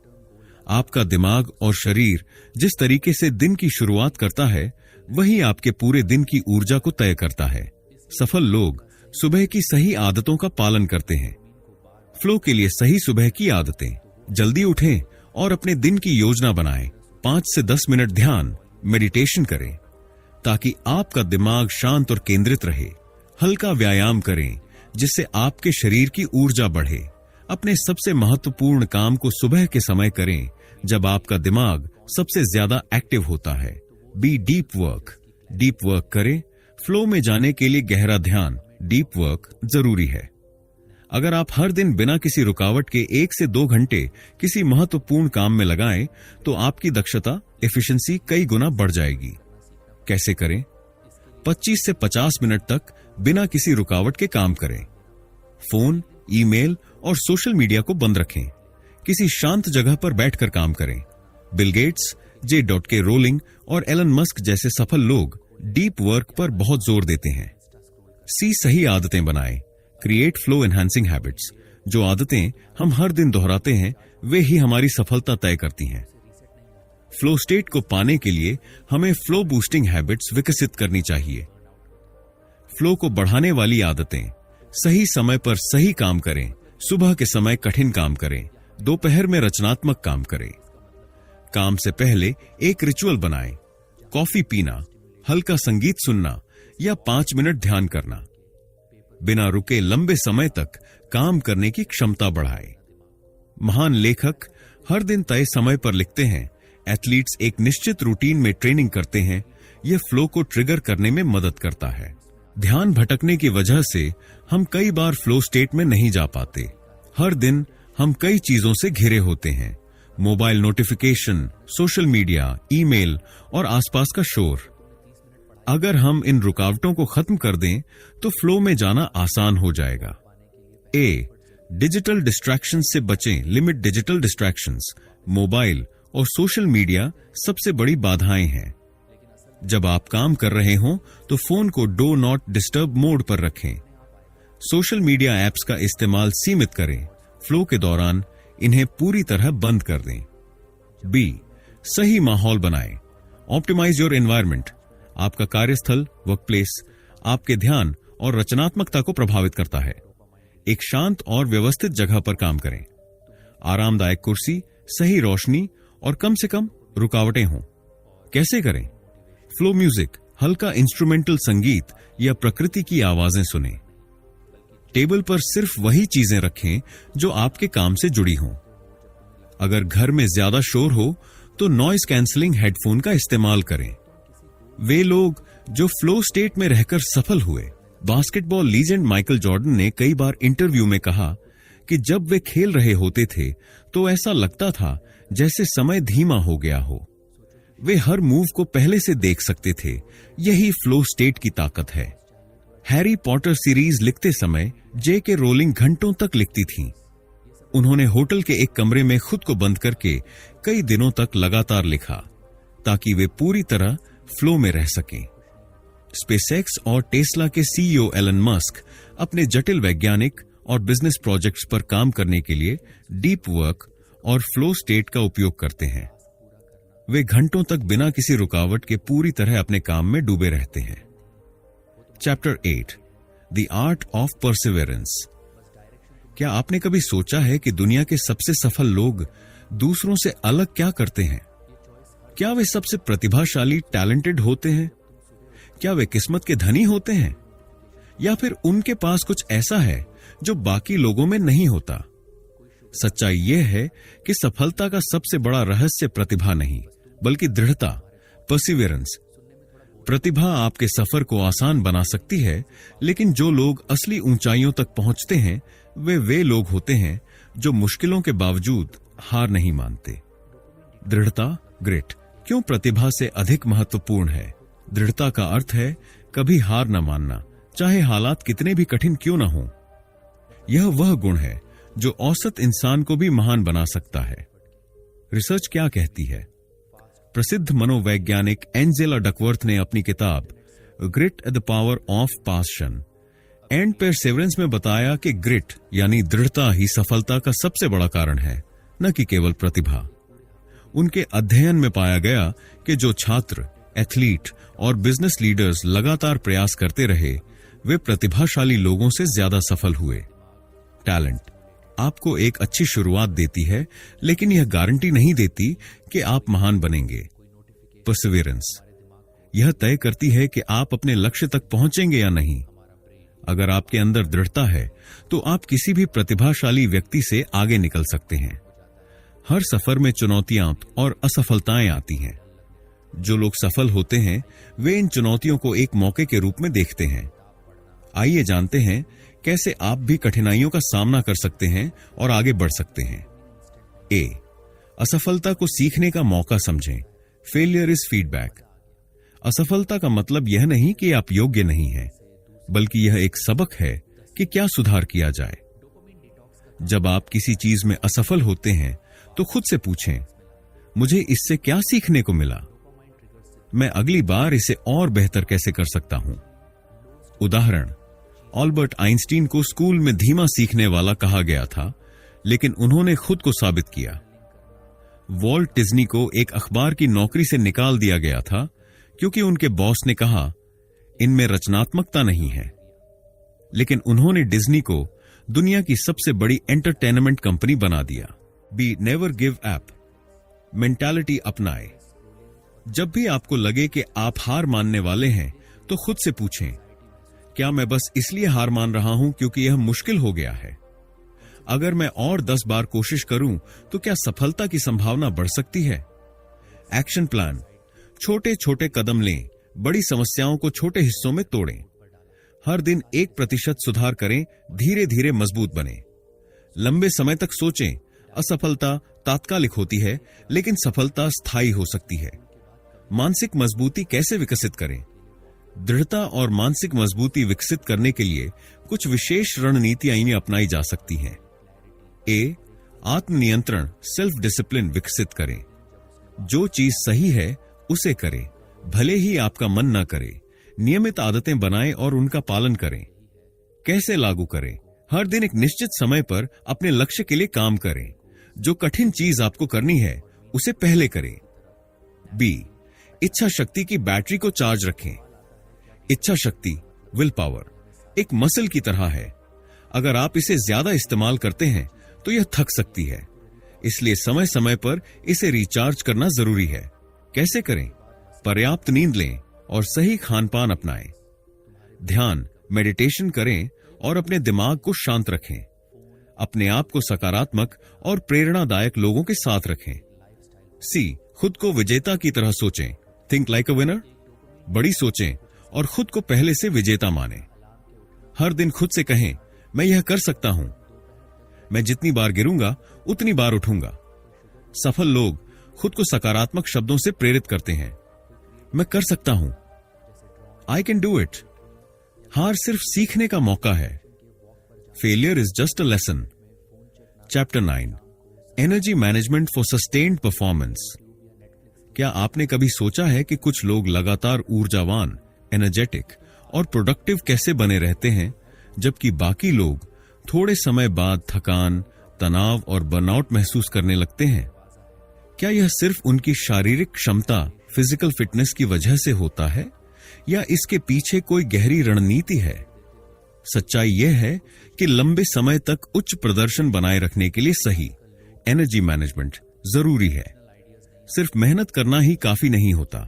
आपका दिमाग और शरीर जिस तरीके से दिन की शुरुआत करता है, वही आपके पूरे दिन की ऊर्जा को तय करता है। सफल लोग सुबह की सही आदतों का पालन करते हैं। फ्लो के लिए सही सुबह की आदतें: जल्दी उठें और अपने दिन की योजना बनाएं। 5 से 10 मिनट ध्यान, मेडिटेशन करें ताकि आपका दिमाग शांत और केंद्रित रहे। हल्का व्यायाम करें जिससे आपके शरीर की ऊर्जा बढ़े। अपने सबसे महत्वपूर्ण काम को सुबह के समय करें जब आपका दिमाग सबसे ज्यादा एक्टिव होता है। B deep work. Deep work करें। फ्लो में जाने के लिए गहरा ध्यान, डीप वर्क जरूरी है। अगर आप हर दिन बिना किसी रुकावट के 1 से 2 घंटे किसी महत्वपूर्ण काम में लगाएं, तो आपकी दक्षता, एफिशिएंसी कई गुना बढ़ जाएगी। कैसे करें? 25 से 50 मिनट तक बिना किसी रुकावट के काम करें। फोन, ईमेल और सोशल मीडिया को बंद रखें। किसी शांत जगह पर बैठकर काम करें। Bill Gates, J. रोलिंग और एलन मस्क जैसे सफल लोग डीप वर्क पर बहुत जोर देते हैं। सी, सही आदतें बनाएं। Create flow enhancing habits. जो आदतें हम हर दिन दोहराते हैं, वे ही हमारी सफलता तय करती हैं। फ्लो स्टेट को पाने के लिए हमें फ्लो बूस्टिंग हैबिट्स विकसित करनी चाहिए। फ्लो को बढ़ाने वाली आदतें: सही समय पर सही काम करें। सुबह के समय कठिन काम करें। दोपहर में रचनात्मक काम करें। काम से पहले एक रिचुअल बनाएं। कॉफी पीना, हल्का संगीत सुनना या 5 मिनट ध्यान करना। बिना रुके लंबे समय तक काम करने की क्षमता बढ़ाएं। महान लेखक हर दिन तय समय पर लिखते हैं। एथलीट्स एक निश्चित रूटीन में ट्रेनिंग करते हैं। यह फ्लो को ट्रिगर करने में मदद करता है। ध्यान भटकने की वजह से हम कई बार फ्लो स्टेट में नहीं जा पाते। हर दिन हम कई चीजों से घिरे होते हैं। Mobile notification, social media, email और आसपास का शोर। अगर हम इन रुकावटों को खत्म कर दें तो फ्लो में जाना आसान हो जाएगा। ए, डिजिटल डिस्ट्रैक्शंस से बचें। Limit digital distractions. मोबाइल और सोशल मीडिया सबसे बड़ी बाधाएं हैं। जब आप काम कर रहे हों तो फोन को डू नॉट डिस्टर्ब मोड पर रखें। सोशल मीडिया ऐप्स का इस्तेमाल सीमित करें। फ्लो के दौरान इन्हें पूरी तरह बंद कर दें। बी, सही माहौल बनाएं। Optimize your environment. आपका कार्यस्थल, वर्कप्लेस आपके ध्यान और रचनात्मकता को प्रभावित करता है। एक शांत और व्यवस्थित जगह पर काम करें। आरामदायक कुर्सी, सही रोशनी और कम से कम रुकावटें हों। कैसे करें? फ्लो म्यूजिक, हल्का इंस्ट्रूमेंटल संगीत या प्रकृति की आवाजें सुनें। टेबल पर सिर्फ वही चीजें रखें जो आपके काम से जुड़ी हों। अगर घर में ज्यादा शोर हो तो नॉइज कैंसलिंग हेडफोन का इस्तेमाल करें। वे लोग जो फ्लो स्टेट में रहकर सफल हुए, बास्केटबॉल लीजेंड माइकल जॉर्डन ने कई बार इंटरव्यू में कहा कि जब वे खेल रहे होते थे तो ऐसा लगता था जैसे समय धीमा हो गया हो। वे हर मूव को पहले से देख सकते थे। यही फ्लो स्टेट की ताकत है। हैरी पॉटर सीरीज लिखते समय J.K. रोलिंग घंटों तक लिखती थीं। उन्होंने होटल के एक कमरे में खुद को बंद करके कई दिनों तक लगातार लिखा, ताकि वे पूरी तरह फ्लो में रह सकें। स्पेसएक्स और टेस्ला के सीईओ एलन मस्क अपने जटिल वैज्ञानिक और बिजनेस प्रोजेक्ट्स पर काम करने के लिए डीप वर्क और फ्लो स्टेट का उपयोग करते हैं। वे घंटों तक बिना किसी रुकावट के पूरी तरह अपने काम में डूबे रहते हैं। Chapter 8 the art of perseverance. क्या आपने कभी सोचा है कि दुनिया के सबसे सफल लोग दूसरों से अलग क्या करते हैं? क्या वे सबसे प्रतिभाशाली, टैलेंटेड होते हैं? क्या वे किस्मत के धनी होते हैं? या फिर उनके पास कुछ ऐसा है जो बाकी लोगों में नहीं होता? सच्चाई यह है कि सफलता का सबसे बड़ा रहस्य प्रतिभा नहीं, बल्कि दृढ़ता, परसिवेरेंस। प्रतिभा आपके सफर को आसान बना सकती है, लेकिन जो लोग असली ऊंचाइयों तक पहुंचते हैं वे लोग होते हैं जो मुश्किलों के बावजूद हार नहीं मानते। दृढ़ता, ग्रिट, क्यों प्रतिभा से अधिक महत्वपूर्ण है? दृढ़ता का अर्थ है कभी हार न मानना, चाहे हालात कितने भी कठिन क्यों न हों। यह वह गुण है जो औसत इंसान को भी महान बना सकता है। रिसर्च क्या कहती है? प्रसिद्ध मनोवैज्ञानिक एंजेला डकवर्थ ने अपनी किताब grit the power of passion and perseverance में बताया कि ग्रिट यानी दृढ़ता ही सफलता का सबसे बड़ा कारण है, न कि केवल प्रतिभा। उनके अध्ययन में पाया गया कि जो छात्र, एथलीट और बिजनेस लीडर्स लगातार प्रयास करते रहे, वे प्रतिभाशाली लोगों से ज्यादा सफल हुए। टैलेंट आपको एक अच्छी शुरुआत देती है, लेकिन यह गारंटी नहीं देती कि आप महान बनेंगे। परसिवेरेंस यह तय करती है कि आप अपने लक्ष्य तक पहुंचेंगे या नहीं। अगर आपके अंदर दृढ़ता है तो आप किसी भी प्रतिभाशाली व्यक्ति से आगे निकल सकते हैं। हर सफर में चुनौतियां और असफलताएं आती हैं। जो लोग सफल होते हैं वे इन चुनौतियों को एक मौके के रूप में देखते हैं। आइए जानते हैं कैसे आप भी कठिनाइयों का सामना कर सकते हैं और आगे बढ़ सकते हैं। ए, असफलता को सीखने का मौका समझें। Failure is feedback. असफलता का मतलब यह नहीं कि आप योग्य नहीं हैं, बल्कि यह एक सबक है कि क्या सुधार किया जाए। जब आप किसी चीज में असफल होते हैं तो खुद से पूछें, मुझे इससे क्या सीखने को मिला? मैं अगली बार इसे और बेहतर कैसे कर सकता हूं? उदाहरण, अल्बर्ट आइंस्टीन को स्कूल में धीमा सीखने वाला कहा गया था, लेकिन उन्होंने खुद को साबित किया। वॉल्ट डिज्नी को एक अखबार की नौकरी से निकाल दिया गया था क्योंकि उनके बॉस ने कहा, इनमें रचनात्मकता नहीं है। लेकिन उन्होंने डिज्नी को दुनिया की सबसे बड़ी एंटरटेनमेंट कंपनी बना दिया। Be never give up mentality अपनाए। जब भी आपको लगे कि आप हार मानने वाले हैं तो खुद से पूछें, क्या मैं बस इसलिए हार मान रहा हूं क्योंकि यह मुश्किल हो गया है? अगर मैं और 10 बार कोशिश करूं तो क्या सफलता की संभावना बढ़ सकती है? एक्शन प्लान, छोटे छोटे कदम लें, बड़ी समस्याओं को छोटे हिस्सों में तोड़ें। हर दिन 1% सुधार करें, धीरे धीरे मजबूत बने। लंबे समय तक सोचें, असफलता तात्कालिक होती है, लेकिन सफलता स्थायी हो सकती है। मानसिक मजबूती कैसे विकसित करें? दृढ़ता और मानसिक मजबूती विकसित करने के लिए कुछ विशेष रणनीतियां अपनाई जा सकती हैं। ए, आत्मनियंत्रण, सेल्फ डिसिप्लिन विकसित करें। जो चीज सही है उसे करें, भले ही आपका मन न करे। नियमित आदतें बनाएं और उनका पालन करें। कैसे लागू करें? हर दिन एक निश्चित समय पर अपने लक्ष्य के लिए काम करें। जो कठिन चीज आपको करनी है उसे पहले करें। बी, इच्छा शक्ति की बैटरी को चार्ज रखें। इच्छा शक्ति, विल पावर, एक मसल की तरह है। अगर आप इसे ज्यादा इस्तेमाल करते हैं तो यह थक सकती है, इसलिए समय समय पर इसे रिचार्ज करना जरूरी है। कैसे करें? पर्याप्त नींद लें और सही खान-पान अपनाएं। ध्यान, मेडिटेशन करें और अपने दिमाग को शांत रखें। अपने आप को सकारात्मक और प्रेरणादायक लोगों के साथ रखें। सी, खुद को विजेता की तरह सोचें। Think like a winner. बड़ी सोचें और खुद को पहले से विजेता मानें। हर दिन खुद से कहें, मैं यह कर सकता हूं। मैं जितनी बार गिरूंगा उतनी बार उठूंगा। सफल लोग खुद को सकारात्मक शब्दों से प्रेरित करते हैं। मैं कर सकता हूं, आई कैन डू इट। हार सिर्फ सीखने का मौका है। Failure is just a lesson. Chapter 9, energy management for sustained performance. क्या आपने कभी सोचा है कि कुछ लोग लगातार ऊर्जावान, एनर्जेटिक और प्रोडक्टिव कैसे बने रहते हैं, जबकि बाकी लोग थोड़े समय बाद थकान, तनाव और बर्नआउट महसूस करने लगते हैं? क्या यह सिर्फ उनकी शारीरिक क्षमता, फिजिकल फिटनेस की वजह से होता है, या इसके पीछे कोई गहरी रणनीति है? सच्चाई यह है कि लंबे समय तक उच्च प्रदर्शन बनाए रखने के लिए सही एनर्जी मैनेजमेंट जरूरी है। सिर्फ मेहनत करना ही काफी नहीं होता,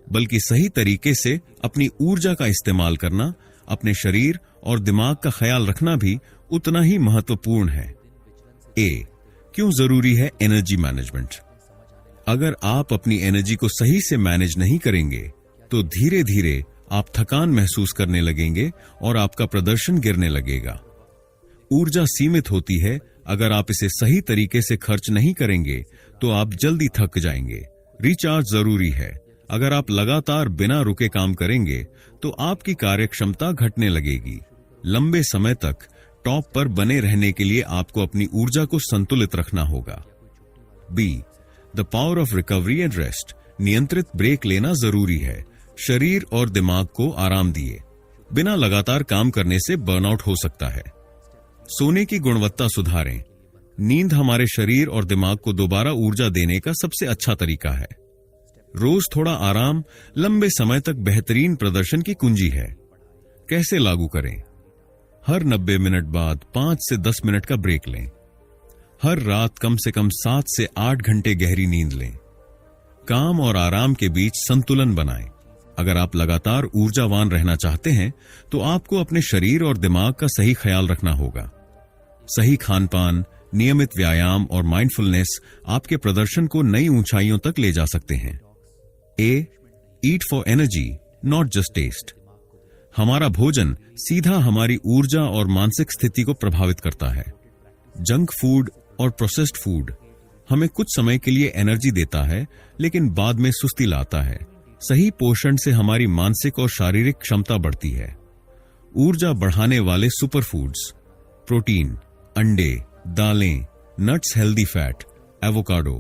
बल्कि सही तरीके से अपनी ऊर्जा का इस्तेमाल करना, अपने शरीर और दिमाग का ख्याल रखना भी उतना ही महत्वपूर्ण है। ए, क्यों जरूरी है एनर्जी मैनेजमेंट? अगर आप अपनी एनर्जी को सही से मैनेज नहीं करेंगे तो धीरे धीरे आप थकान महसूस करने लगेंगे और आपका प्रदर्शन गिरने लगेगा। ऊर्जा सीमित होती है। अगर आप इसे सही तरीके से खर्च नहीं करेंगे तो आप जल्दी थक जाएंगे। रिचार्ज जरूरी है। अगर आप लगातार बिना रुके काम करेंगे तो आपकी कार्यक्षमता घटने लगेगी। लंबे समय तक टॉप पर बने रहने के लिए आपको अपनी ऊर्जा को संतुलित रखना होगा। B, the power of recovery and rest. नियंत्रित ब्रेक लेना जरूरी है। शरीर और दिमाग को आराम दिए। बिना लगातार काम करने से बर्नआउट हो सकता है। सोने की गुणवत्ता सुधारें। नींद हमारे शरीर और दिमाग को दोबारा ऊर्जा देने का सबसे अच्छा तरीका है। रोज थोड़ा आराम लंबे समय तक बेहतरीन प्रदर्शन की कुंजी है। कैसे लागू करें? हर 90 मिनट बाद 5 से 10 मिनट का ब्रेक लें। हर रात कम से कम 7 से 8 घंटे गहरी नींद लें। काम और आराम के बीच संतुलन बनाएं। अगर आप लगातार ऊर्जावान रहना चाहते हैं तो आपको अपने शरीर और दिमाग का सही ख्याल रखना होगा। सही खानपान, नियमित व्यायाम और माइंडफुलनेस आपके प्रदर्शन को नई ऊंचाइयों तक ले जा सकते हैं। A, eat for energy, not just taste. हमारा भोजन सीधा हमारी ऊर्जा और मानसिक स्थिति को प्रभावित करता है। जंक फूड और प्रोसेस्ड फूड हमें कुछ समय के लिए एनर्जी देता है, लेकिन बाद में सुस्ती लाता है। सही पोषण से हमारी मानसिक और शारीरिक क्षमता बढ़ती है। ऊर्जा बढ़ाने वाले सुपर फूड्स, प्रोटीन, अंडे, दालें, नट्स, हेल्दी फैट, एवोकाडो,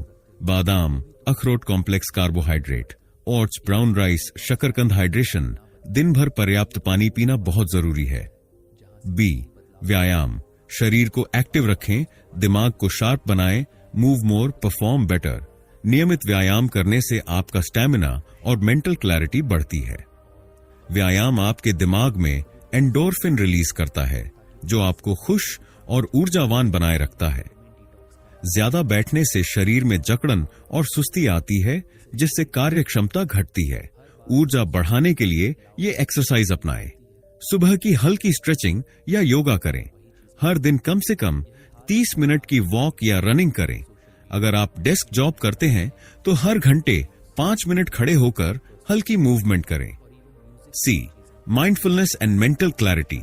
बादाम, अखरोट, complex carbohydrate, oats, brown rice, शकरकंद, हाइड्रेशन, दिन भर पर्याप्त पानी पीना बहुत जरूरी है। बी, व्यायाम। शरीर को एक्टिव रखें, दिमाग को शार्प बनाएं, मूव मोर, परफॉर्म बेटर। नियमित व्यायाम करने से आपका स्टैमिना और मेंटल क्लैरिटी बढ़ती है। व्यायाम आपके दिमाग में एंडोर्फिन रिलीज करता है, जो आपको खुश और ऊर्जावान बनाए रखता है। ज्यादा बैठने से शरीर में जकड़न और सुस्ती आती है, जिससे कार्य क्षमता घटती है। ऊर्जा बढ़ाने के लिए ये एक्सरसाइज अपनाएं। सुबह की हल्की स्ट्रेचिंग या योगा करें। हर दिन कम से कम 30 मिनट की वॉक या रनिंग करें। अगर आप डेस्क जॉब करते हैं तो हर घंटे 5 मिनट खड़े होकर हल्की मूवमेंट करें। सी, माइंडफुलनेस एंड मेंटल क्लैरिटी।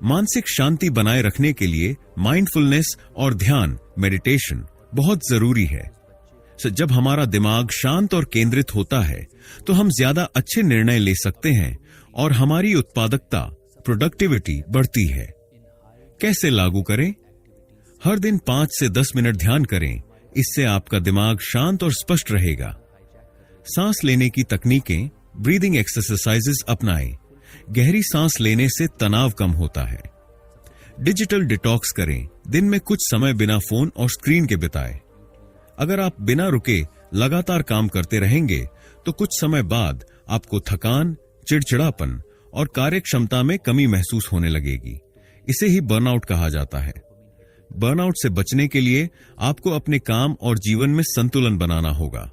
मानसिक शांति बनाए रखने के लिए माइंडफुलनेस और ध्यान, मेडिटेशन बहुत जरूरी है। जब हमारा दिमाग शांत और केंद्रित होता है तो हम ज्यादा अच्छे निर्णय ले सकते हैं और हमारी उत्पादकता, प्रोडक्टिविटी बढ़ती है। कैसे लागू करें? हर दिन 5 से 10 मिनट ध्यान करें। इससे आपका दिमाग शांत और स्पष्ट रहेगा। सांस लेने की तकनीकें, ब्रीदिंग एक्सरसाइजेस अपनाएं। गहरी सांस लेने से तनाव कम होता है। डिजिटल डिटॉक्स करें। दिन में कुछ समय बिना फोन और स्क्रीन के बिताएं। अगर आप बिना रुके लगातार काम करते रहेंगे तो कुछ समय बाद आपको थकान, चिड़चिड़ापन और कार्यक्षमता में कमी महसूस होने लगेगी। इसे ही बर्नआउट कहा जाता है। बर्नआउट से बचने के लिए आपको अपने काम और जीवन में संतुलन बनाना होगा।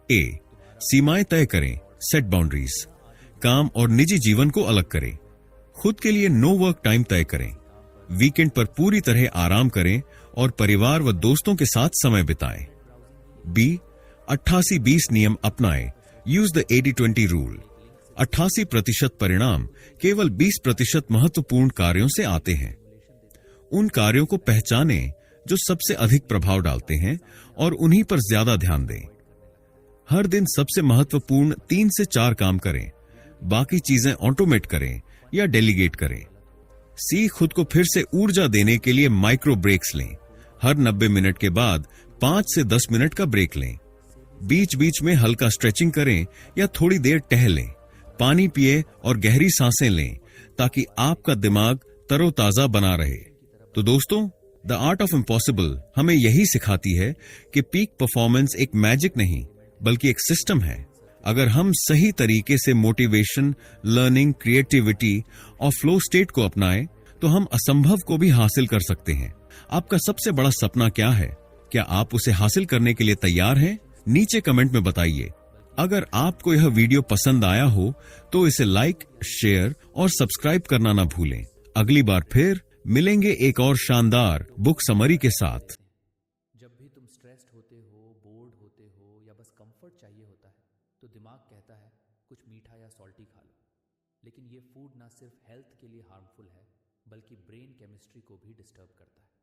ए, सीमाएं तय करें, सेट बाउंड्रीज। काम और निजी जीवन को अलग करें। खुद के लिए नो वर्क टाइम तय करें। वीकेंड पर पूरी तरह आराम करें और परिवार व दोस्तों के साथ समय बिताएं। बी, 88-20 नियम अपनाएं। Use the 80-20 rule. 88% परिणाम केवल 20% महत्वपूर्ण कार्यों से आते हैं। उन कार्यों को पहचानें जो सबसे अधिक प्रभाव डालते हैं और उन्हीं पर ज्यादा ध्यान दें। हर दिन सबसे महत्वपूर्ण 3 से 4 काम करें, बाकी चीजें ऑटोमेट करें या डेलीगेट करें। सी खुद को फिर से ऊर्जा देने के लिए माइक्रो ब्रेक्स लें। हर 90 मिनट के बाद 5 से 10 मिनट का ब्रेक लें। बीच बीच में हल्का स्ट्रेचिंग करें या थोड़ी देर टहलें। पानी पिए और गहरी सांसें लें ताकि आपका दिमाग तरोताजा बना रहे। तो दोस्तों, द आर्ट ऑफ इम्पॉसिबल हमें यही सिखाती है कि पीक परफॉर्मेंस एक मैजिक नहीं बल्कि एक सिस्टम है। अगर हम सही तरीके से मोटिवेशन, लर्निंग, क्रिएटिविटी और फ्लो स्टेट को अपनाएं तो हम असंभव को भी हासिल कर सकते हैं। आपका सबसे बड़ा सपना क्या है? क्या आप उसे हासिल करने के लिए तैयार हैं? नीचे कमेंट में बताइए। अगर आपको यह वीडियो पसंद आया हो तो इसे लाइक, शेयर और सब्सक्राइब करना ना भूलें। अगली बार फिर मिलेंगे एक और शानदार बुक समरी के साथ। जब भी तुम स्ट्रेस्ड होते हो, बोर्ड होते हो या बस कंफर्ट चाहिए होता है तो दिमाग कहता है कुछ मीठा या सॉल्टी खा लो। लेकिन ये फूड ना सिर्फ हेल्थ के लिए हार्मफुल है बल्कि ब्रेन केमिस्ट्री को भी डिस्टर्ब करता है।